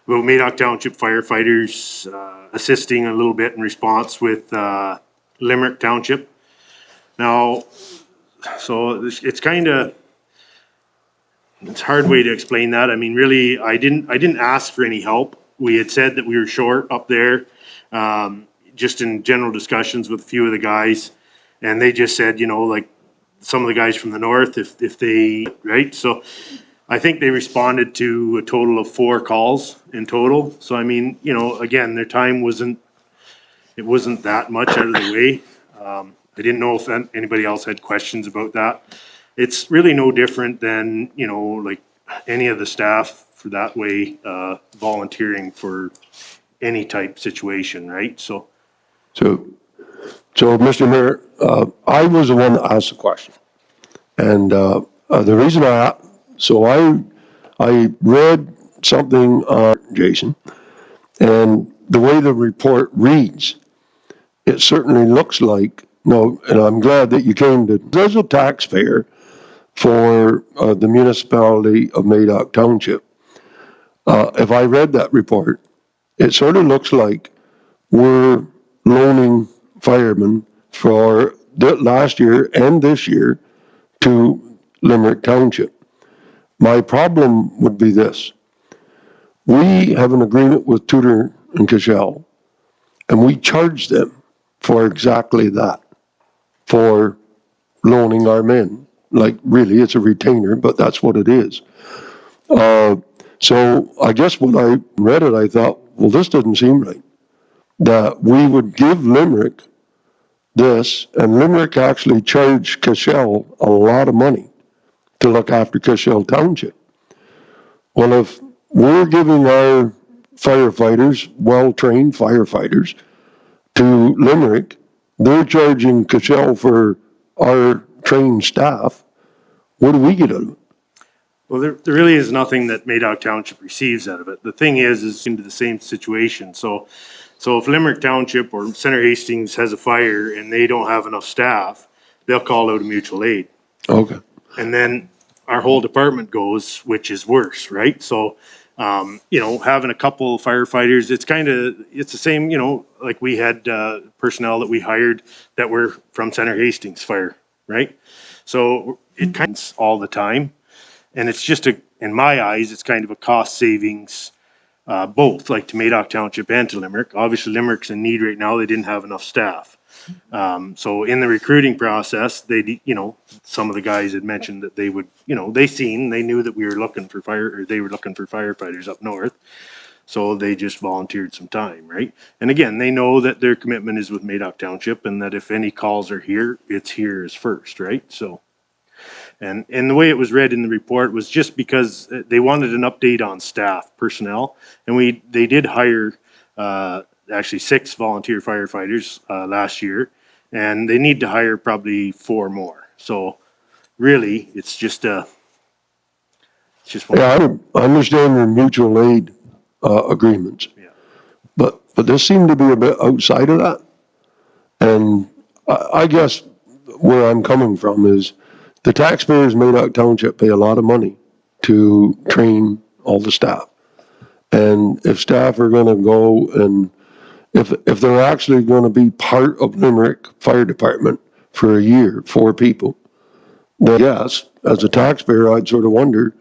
Madoc Township firefighters, assisting a little bit in response with, Limerick Township. Now, so it's a hard way to explain that. I mean, really, I didn't ask for any help. We had said that we were short up there, just in general discussions with a few of the guys. And they just said, like some of the guys from the north, if they, right? So I think they responded to a total of 4 calls in total. So I mean, again, their time wasn't that much out of the way. I didn't know if anybody else had questions about that. It's really no different than, like any of the staff for that way, volunteering for any type situation, right? So, Mr. Mayor, I was the one that asked the question. And, the reason I read something on Jason, and the way the report reads, it certainly looks like, no, and I'm glad that you came to, there's a taxpayer for the municipality of Madoc Township. If I read that report, it sort of looks like we're loaning firemen for last year and this year to Limerick Township. My problem would be this. We have an agreement with Tudor and Cashel, and we charge them for exactly that, for loaning our men. Like, really, it's a retainer, but that's what it is. So I guess when I read it, I thought, well, this doesn't seem right. That we would give Limerick this, and Limerick actually charged Cashel a lot of money to look after Cashel Township. Well, if we're giving our firefighters, well-trained firefighters, to Limerick, they're charging Cashel for our trained staff, what do we get out of it? Well, there really is nothing that Madoc Township receives out of it. The thing is into the same situation. So if Limerick Township or Center Hastings has a fire and they don't have enough staff, they'll call out a mutual aid. Okay. And then our whole department goes, which is worse, right? So, having a couple firefighters, it's the same, like we had personnel that we hired that were from Center Hastings Fire, right? So it kind of all the time. And it's just in my eyes, it's kind of a cost savings, both like to Madoc Township and to Limerick. Obviously Limerick's in need right now. They didn't have enough staff. So in the recruiting process, some of the guys had mentioned that they would, they knew that we were looking for they were looking for firefighters up north. So they just volunteered some time, right? And again, they know that their commitment is with Madoc Township and that if any calls are here, it's here as first, right? So, and the way it was read in the report was just because they wanted an update on staff personnel. And they did hire, actually 6 volunteer firefighters last year, and they need to hire probably 4 more. So really, it's just one. Yeah, I understand the mutual aid agreements. Yeah. But this seemed to be a bit outside of that. And I guess where I'm coming from is the taxpayers of Madoc Township pay a lot of money to train all the staff. And if staff are going to go and if they're actually going to be part of Limerick Fire Department for a year, 4 people, then yes, as a taxpayer, I'd sort of wonder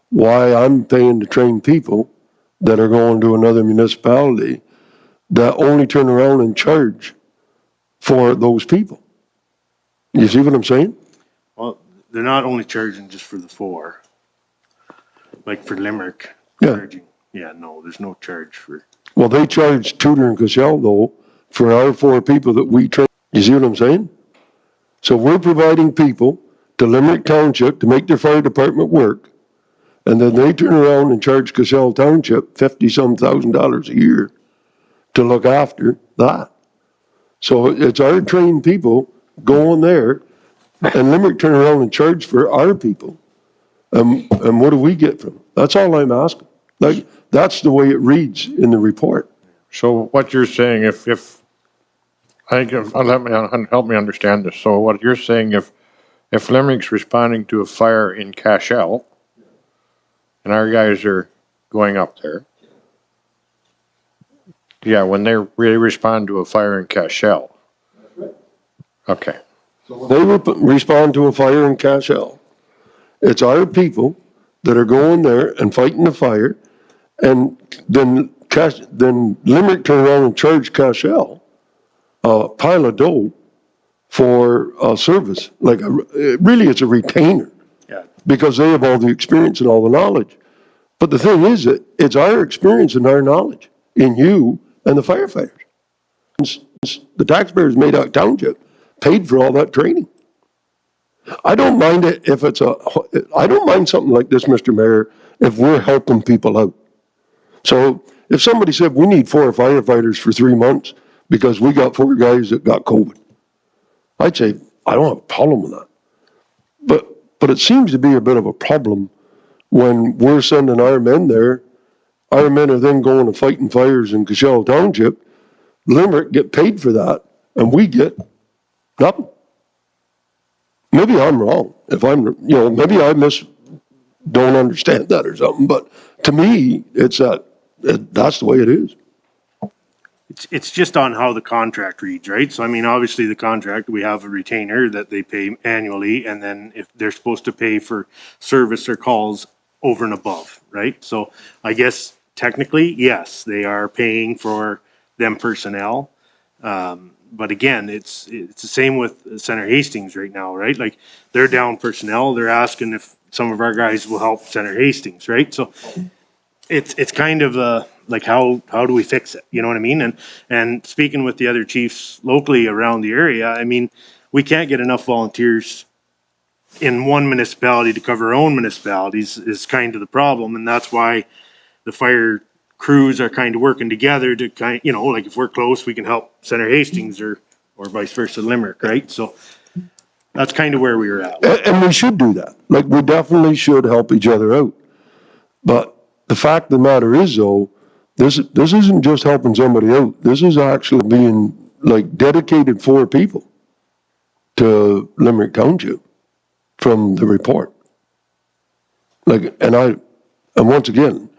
why I'm paying to train people that are going to another municipality that only turn around and charge for those people. You see what I'm saying? Well, they're not only charging just for the 4, like for Limerick. Yeah. Charging. Yeah, no, there's no charge for. Well, they charge Tudor and Cashel, though, for our 4 people that we train. You see what I'm saying? So we're providing people to Limerick Township to make their fire department work, and then they turn around and charge Cashel Township $50-some thousand a year to look after that. So it's our trained people going there, and Limerick turn around and charge for our people. And what do we get from it? That's all I'm asking. Like, that's the way it reads in the report. So what you're saying, if help me understand this. So what you're saying, if Limerick's responding to a fire in Cashel, and our guys are going up there, yeah, when they really respond to a fire in Cashel. Okay. They respond to a fire in Cashel. It's our people that are going there and fighting the fire, and then Limerick turn around and charge Cashel a pile of dough for a service. Like, really, it's a retainer. Yeah. Because they have all the experience and all the knowledge. But the thing is that it's our experience and our knowledge in you and the firefighters. The taxpayers made Madoc Township paid for all that training. I don't mind it if I don't mind something like this, Mr. Mayor, if we're helping people out. So if somebody said we need 4 firefighters for 3 months because we got 4 guys that got COVID, I'd say I don't have a problem with that. But it seems to be a bit of a problem when we're sending our men there, our men are then going and fighting fires in Cashel Township. Limerick get paid for that, and we get nothing. Maybe I'm wrong. If I'm, maybe I don't understand that or something. But to me, it's that's the way it is. It's just on how the contract reads, right? So I mean, obviously the contract, we have a retainer that they pay annually, and then if they're supposed to pay for service or calls over and above, right? So I guess technically, yes, they are paying for them personnel. But again, it's the same with Center Hastings right now, right? Like they're down personnel. They're asking if some of our guys will help Center Hastings, right? So it's kind of like how do we fix it? You know what I mean? And speaking with the other chiefs locally around the area, I mean, we can't get enough volunteers in one municipality to cover our own municipalities is kind of the problem, and that's why the fire crews are kind of working together to like if we're close, we can help Center Hastings or vice versa, Limerick, right? So that's kind of where we were at. And we should do that. Like, we definitely should help each other out. But the fact of the matter is, though, this isn't just helping somebody out. This is actually being, like, dedicated for people to Limerick Township from the report. Like, and once again,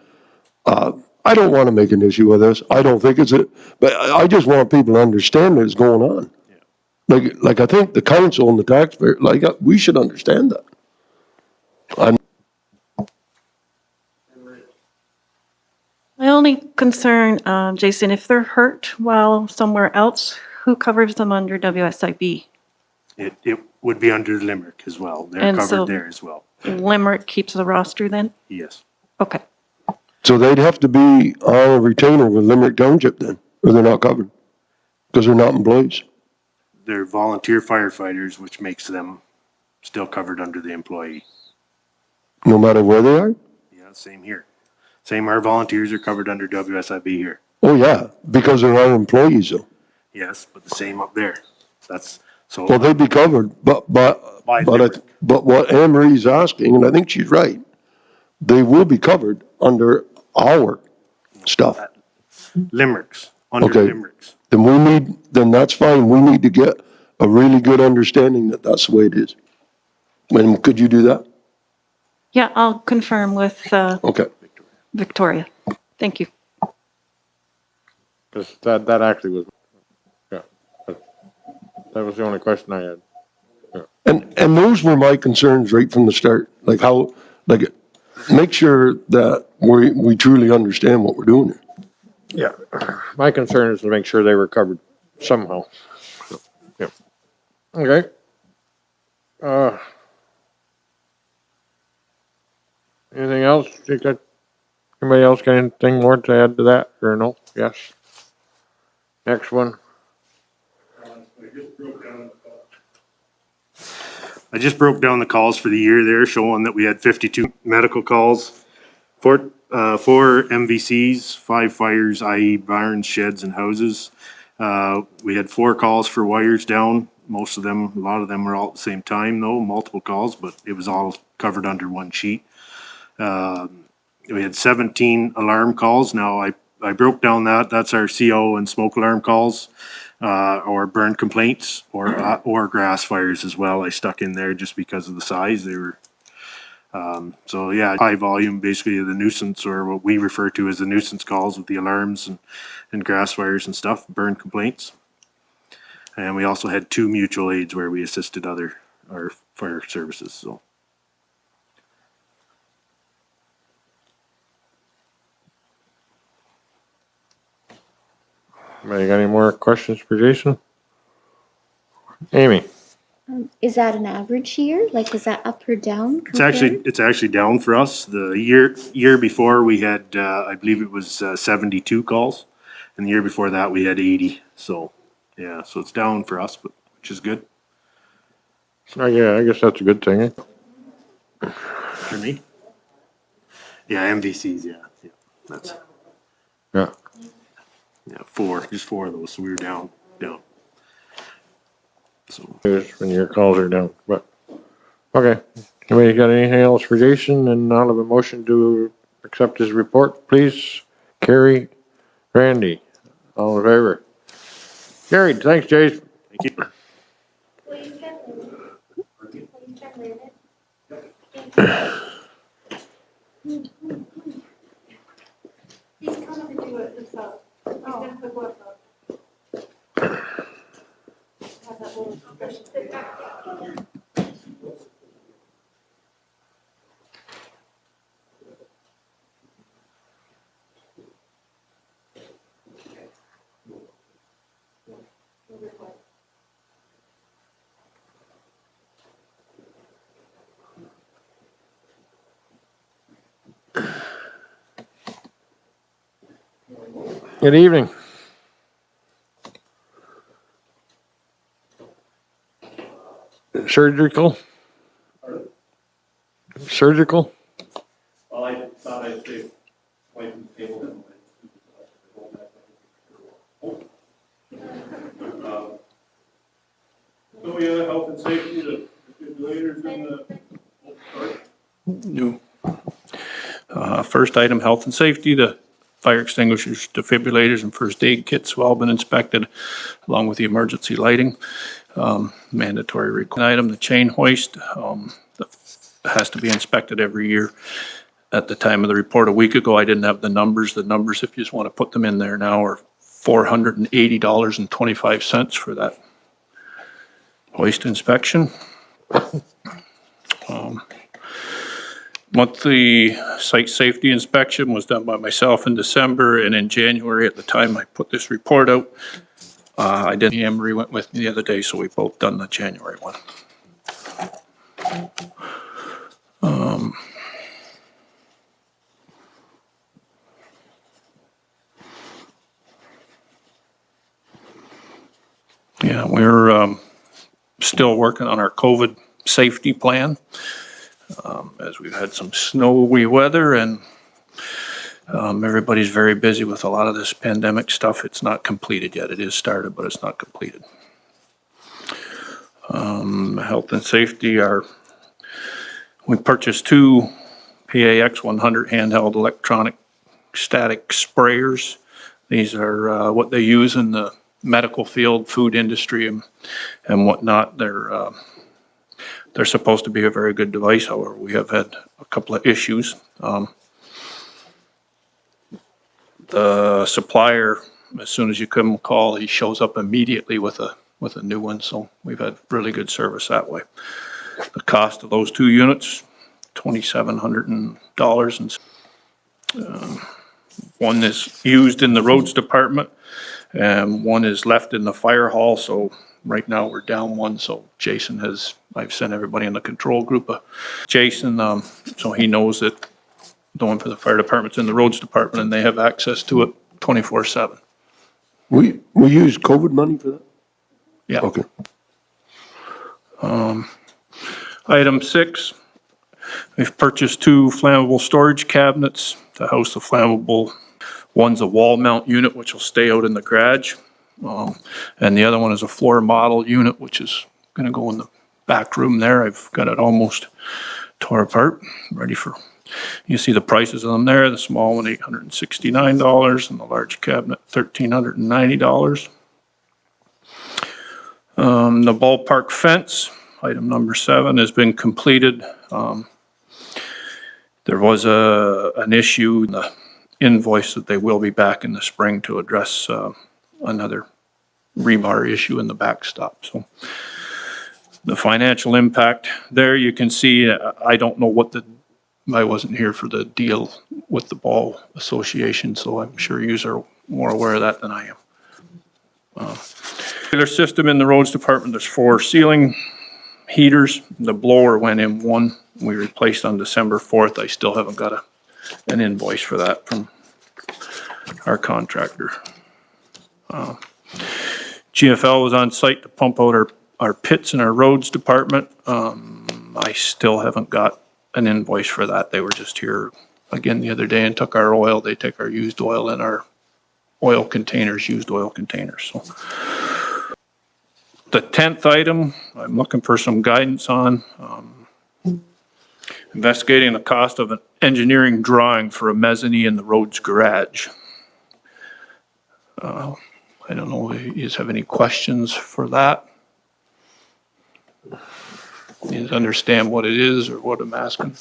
I don't want to make an issue with this. I don't think but I just want people to understand what's going on. Like I think the council and the taxpayer, we should understand that. My only concern, Jason, if they're hurt while somewhere else, who covers them under WSIB? It would be under Limerick as well. They're And covered so- there as well. Limerick keeps the roster then? Yes. Okay. So they'd have to be on a retainer with Limerick Township then, or they're not covered, because they're not employees. They're volunteer firefighters, which makes them still covered under the employee. No matter where they are? Yeah, same here. Same, our volunteers are covered under WSIB here. Oh, yeah, because they're our employees, though. Yes, but the same up there. That's, so. Well, they'd be covered, but what Anne Marie's asking, and I think she's right, they will be covered under our stuff. Limericks, under Okay. Limericks. Then that's fine. We need to get a really good understanding that that's the way it is. And could you do that? Yeah, I'll confirm with Okay. Victoria. Thank you. Because that actually was, yeah. That was the only question I had. And those were my concerns right from the start. Make sure that we truly understand what we're doing here. Yeah. My concern is to make sure they were covered somehow. So, yeah. Okay. Anything else? Anybody else got anything more to add to that, or no? Yes. Next one. I just broke down the calls for the year there, showing that we had 52 medical calls, four MVCs, 5 fires, i.e. barns, sheds, and houses. We had 4 calls for wires down. A lot of them were all at the same time though, multiple calls, but it was all covered under one sheet. We had 17 alarm calls. Now I broke down that's our CO and smoke alarm calls, or burn complaints, or grass fires as well. I stuck in there just because of the size. They were, so yeah, high volume, basically the nuisance, or what we refer to as the nuisance calls with the alarms and grass fires and stuff, burn complaints. And we also had 2 mutual aids where we assisted our fire services, so. Anybody got any more questions for Jason? Amy? Is that an average year? Like, is that up or down? It's actually down for us. The year before we had, I believe it was 72 calls, and the year before that we had 80. So yeah, so it's down for us, but which is good Oh, yeah, I guess that's a good thing. for me. Yeah, MVCs. Yeah, that's Yeah. 4, just 4 of those. So we were down. So When your calls are down, but, okay. Anybody got anything else for Jason? And I'll have a motion to accept his report, please. Carrie, Randy, all in favor? Carried, thanks, Jason. Thank you. Good evening. Surgical? Surgical? Well, I thought I'd say, wait and table them. So we have health and safety, the defibrillators in the. New. First item, health and safety, the fire extinguishers, defibrillators, and first aid kits have all been inspected, along with the emergency lighting. Mandatory requirement item, the chain hoist, has to be inspected every year. At the time of the report a week ago, I didn't have the numbers. The numbers, if you just want to put them in there now, are $480.25 for that hoist inspection. Monthly site safety inspection was done by myself in December, and in January, at the time I put this report out, I did. Emery went with me the other day, so we both done the January one. Yeah, we're still working on our COVID safety plan, as we've had some snowy weather, and everybody's very busy with a lot of this pandemic stuff. It's not completed yet. It is started, but it's not completed. Health and safety, we purchased two PAX 100 handheld electronic static sprayers. These are what they use in the medical field, food industry, and whatnot. They're supposed to be a very good device. However, we have had a couple of issues. The supplier, as soon as you give him a call, he shows up immediately with a new one. So we've had really good service that way. The cost of those two units, $2,700. One is used in the roads department, and one is left in the fire hall. So right now we're down one. So I've sent everybody in the control group, Jason, so he knows that the one for the fire department's in the roads department, and they have access to it 24/7. We use COVID money for that? Yeah. Okay. Item 6, we've purchased two flammable storage cabinets to house the flammable. One's a wall mount unit, which will stay out in the garage. And the other one is a floor model unit, which is going to go in the back room there. I've got it almost tore apart, ready for, you see the prices of them there. The small one, $869, and the large cabinet, $1,390. The ballpark fence, item number 7, has been completed. There was an issue in the invoice that they will be back in the spring to address another rebar issue in the backstop. So the financial impact there, you can see, I don't know I wasn't here for the deal with the Ball Association, so I'm sure you are more aware of that than I am. Boiler system in the roads department, there's 4 ceiling heaters. The blower went in one. We replaced on December 4th. I still haven't got an invoice for that from our contractor. GFL was on site to pump out our pits in our roads department. I still haven't got an invoice for that. They were just here again the other day and took our oil. They take our used oil in our oil containers, used oil containers. So the 10th item, I'm looking for some guidance on. Investigating the cost of an engineering drawing for a mezzanine in the road's garage. I don't know if you guys have any questions for that. You guys understand what it is or what I'm asking?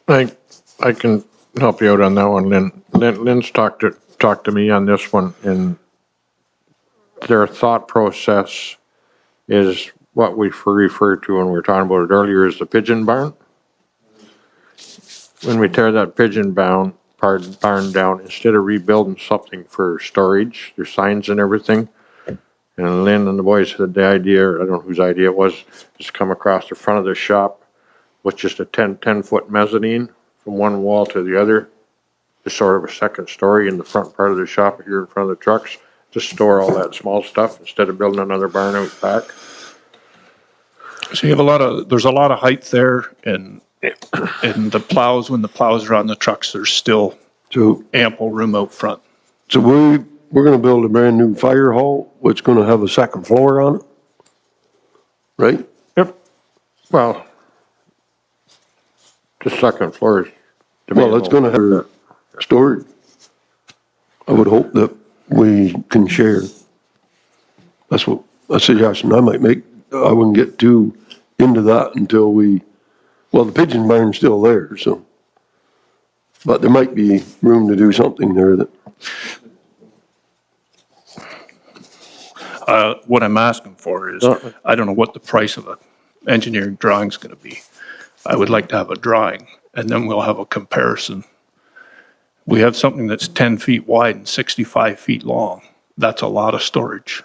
I can help you out on that one, Lynn. Lynn's talked to me on this one, and their thought process is what we referred to when we were talking about it earlier as the pigeon barn. When we tear that pigeon barn down, instead of rebuilding something for storage, there's signs and everything. And Lynn and the boys had the idea, I don't know whose idea it was, just come across the front of the shop with just a 10-foot mezzanine from one wall to the other. Just sort of a second story in the front part of the shop here in front of the trucks to store all that small stuff instead of building another barn out back. So you have there's a lot of height there, and the plows, when the plows are on the trucks, there's still ample room out front. So we're gonna build a brand new fire hall, which is gonna have a second floor on it, right? Yep. Well, the second floor is. Well, it's gonna have storage. I would hope that we can share. That's what a suggestion I might make. I wouldn't get too into that until well, the pigeon barn's still there, so. But there might be room to do something there that. What I'm asking for is, I don't know what the price of an engineering drawing's gonna be. I would like to have a drawing, and then we'll have a comparison. We have something that's 10 feet wide and 65 feet long. That's a lot of storage.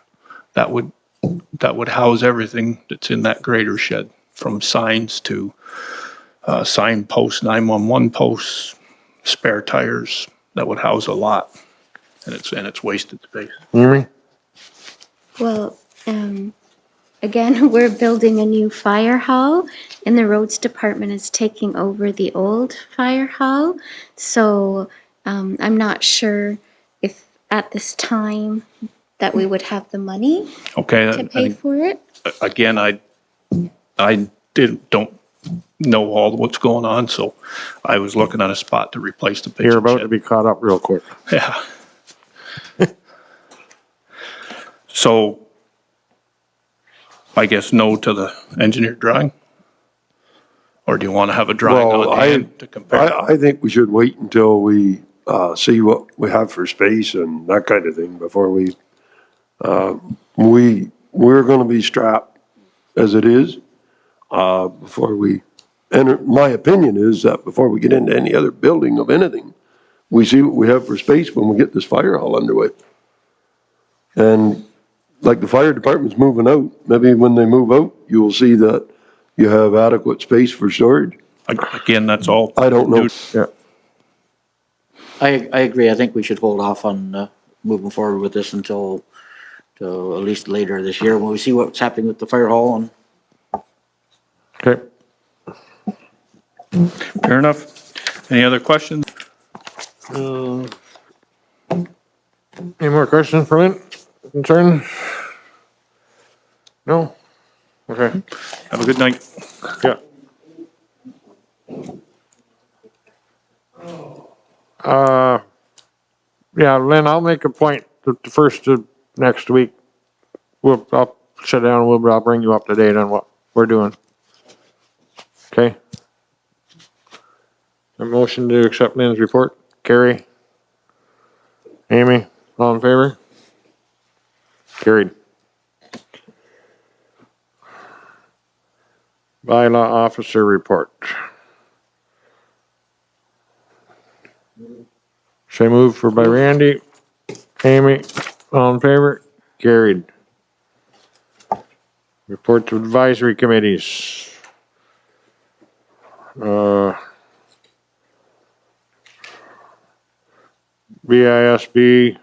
That would house everything that's in that grader shed, from signs to sign posts, 911 posts, spare tires. That would house a lot, and it's wasted space. Well, again, we're building a new fire hall, and the roads department is taking over the old fire hall. So I'm not sure if at this time that we would have the money to pay for it. Again, I don't know all what's going on, so I was looking at a spot to replace the pigeon You're about shed. to be caught up real quick. Yeah. So I guess no to the engineered drawing? Or do you want to have a drawing on hand to compare? I think we should wait until we see what we have for space and that kind of thing before we're gonna be strapped as it is, before we enter. My opinion is that before we get into any other building of anything, we see what we have for space when we get this fire hall underway. And like the fire department's moving out, maybe when they move out, you will see that you have adequate space for storage. Again, that's all. I don't know. Yeah. I agree. I think we should hold off on moving forward with this until at least later this year when we see what's happening with the fire hall. And Okay. Fair enough. Any other questions? Any more questions for Lynn? Concerns? No? Okay. Have a good night. Yeah. Yeah, Lynn, I'll make a point that the first of next week, I'll sit down and I'll bring you up to date on what we're doing. Okay? A motion to accept Lynn's report. Carrie? Amy? All in favor? Carried. Bylaw officer report. Say move for by Randy. Amy, all in favor? Carried. Report to advisory committees. BESB,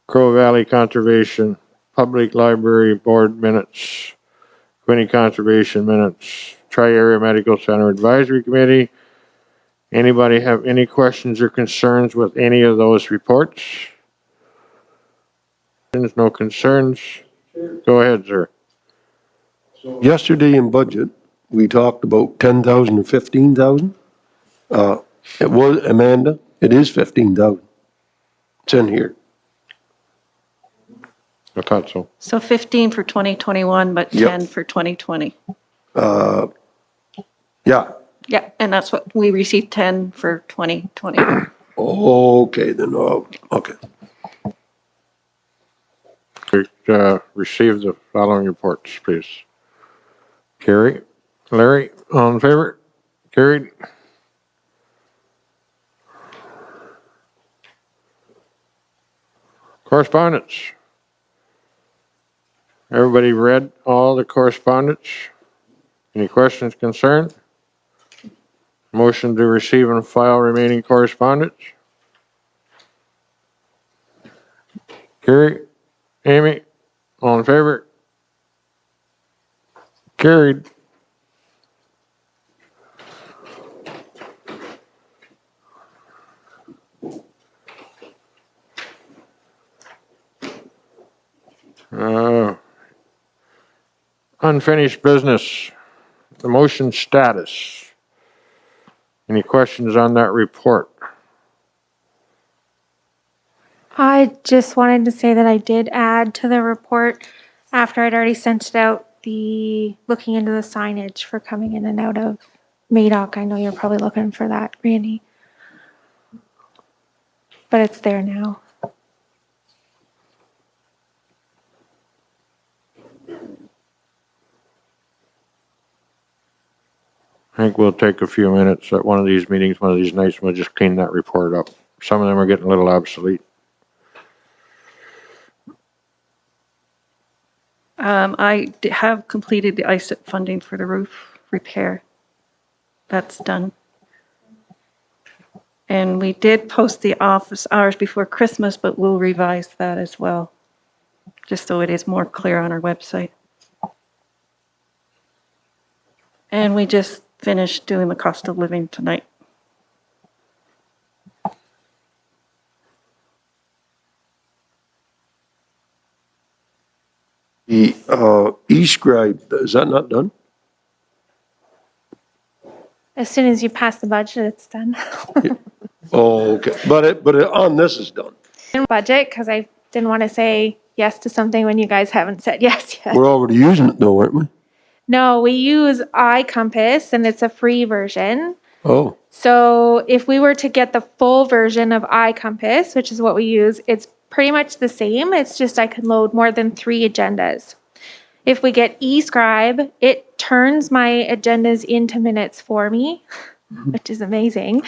Crow Valley Conservation, Public Library Board minutes, Quinny Conservation minutes, Tri-Area Medical Center Advisory Committee. Anybody have any questions or concerns with any of those reports? There's no concerns. Go ahead, sir. Yesterday in budget, we talked about 10,000 or 15,000. It was, Amanda, it is 15,000. It's in here. I thought so. So 15 for 2021, but Yep. 10 for 2020. Yeah, Yeah, and that's what, we received 10 for 2020. okay, then, okay. Receive the following reports, please. Carrie, Larry, all in favor? Carried. Correspondence. Everybody read all the correspondence? Any questions, concern? Motion to receive and file remaining correspondence? Carrie, Amy, all in favor? Carried. Unfinished business, the motion status. Any questions on that report? I just wanted to say that I did add to the report after I'd already sent it out, the looking into the signage for coming in and out of Madoc. I know you're probably looking for that, Randy. But it's there now. I think we'll take a few minutes at one of these meetings, one of these nights, we'll just clean that report up. Some of them are getting a little obsolete. Have completed the ISIP funding for the roof repair. That's done. And we did post the office hours before Christmas, but we'll revise that as well, just so it is more clear on our website. And we just finished doing the cost of living tonight. The e-scribe, is that not done? As soon as you pass the budget, it's done. Oh, okay, but on this is done. Budget, because I didn't want to say yes to something when you guys haven't said yes yet. We're already using it though, aren't we? No, we use iCompass and it's a free version. Oh, So if we were to get the full version of iCompass, which is what we use, it's pretty much the same. It's just I can load more than 3 agendas. If we get eScribe, it turns my agendas into minutes for me, which is amazing.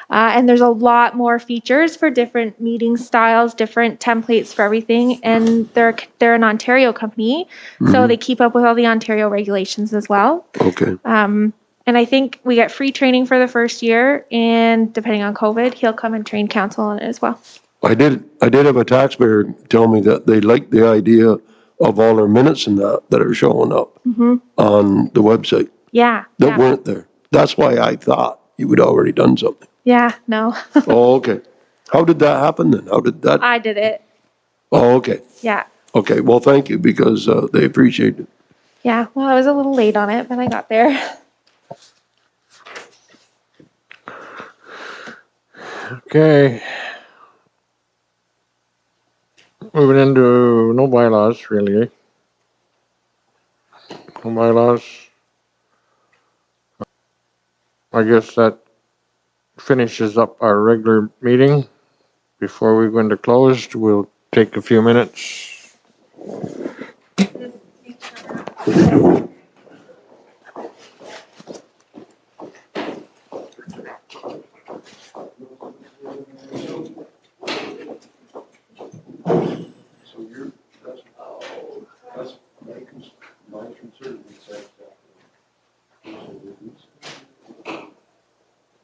And there's a lot more features for different meeting styles, different templates for everything. And they're an Ontario company, so they keep up with all the Ontario regulations as well. okay. And I think we get free training for the first year, and depending on COVID, he'll come and train council on it as well. I did have a taxpayer tell me that they liked the idea of all our minutes and that are showing up on the website Yeah. that weren't there. That's why I thought you had already done something. Yeah, no. Oh, okay. How did that happen then? How did that? I did it. Oh, okay. Yeah. Okay, well, thank you, because they appreciate it. Yeah. Well, I was a little late on it, but I got there. Okay. Moving into no bylaws, really, eh? No bylaws. I guess that finishes up our regular meeting. Before we go into closed, we'll take a few minutes.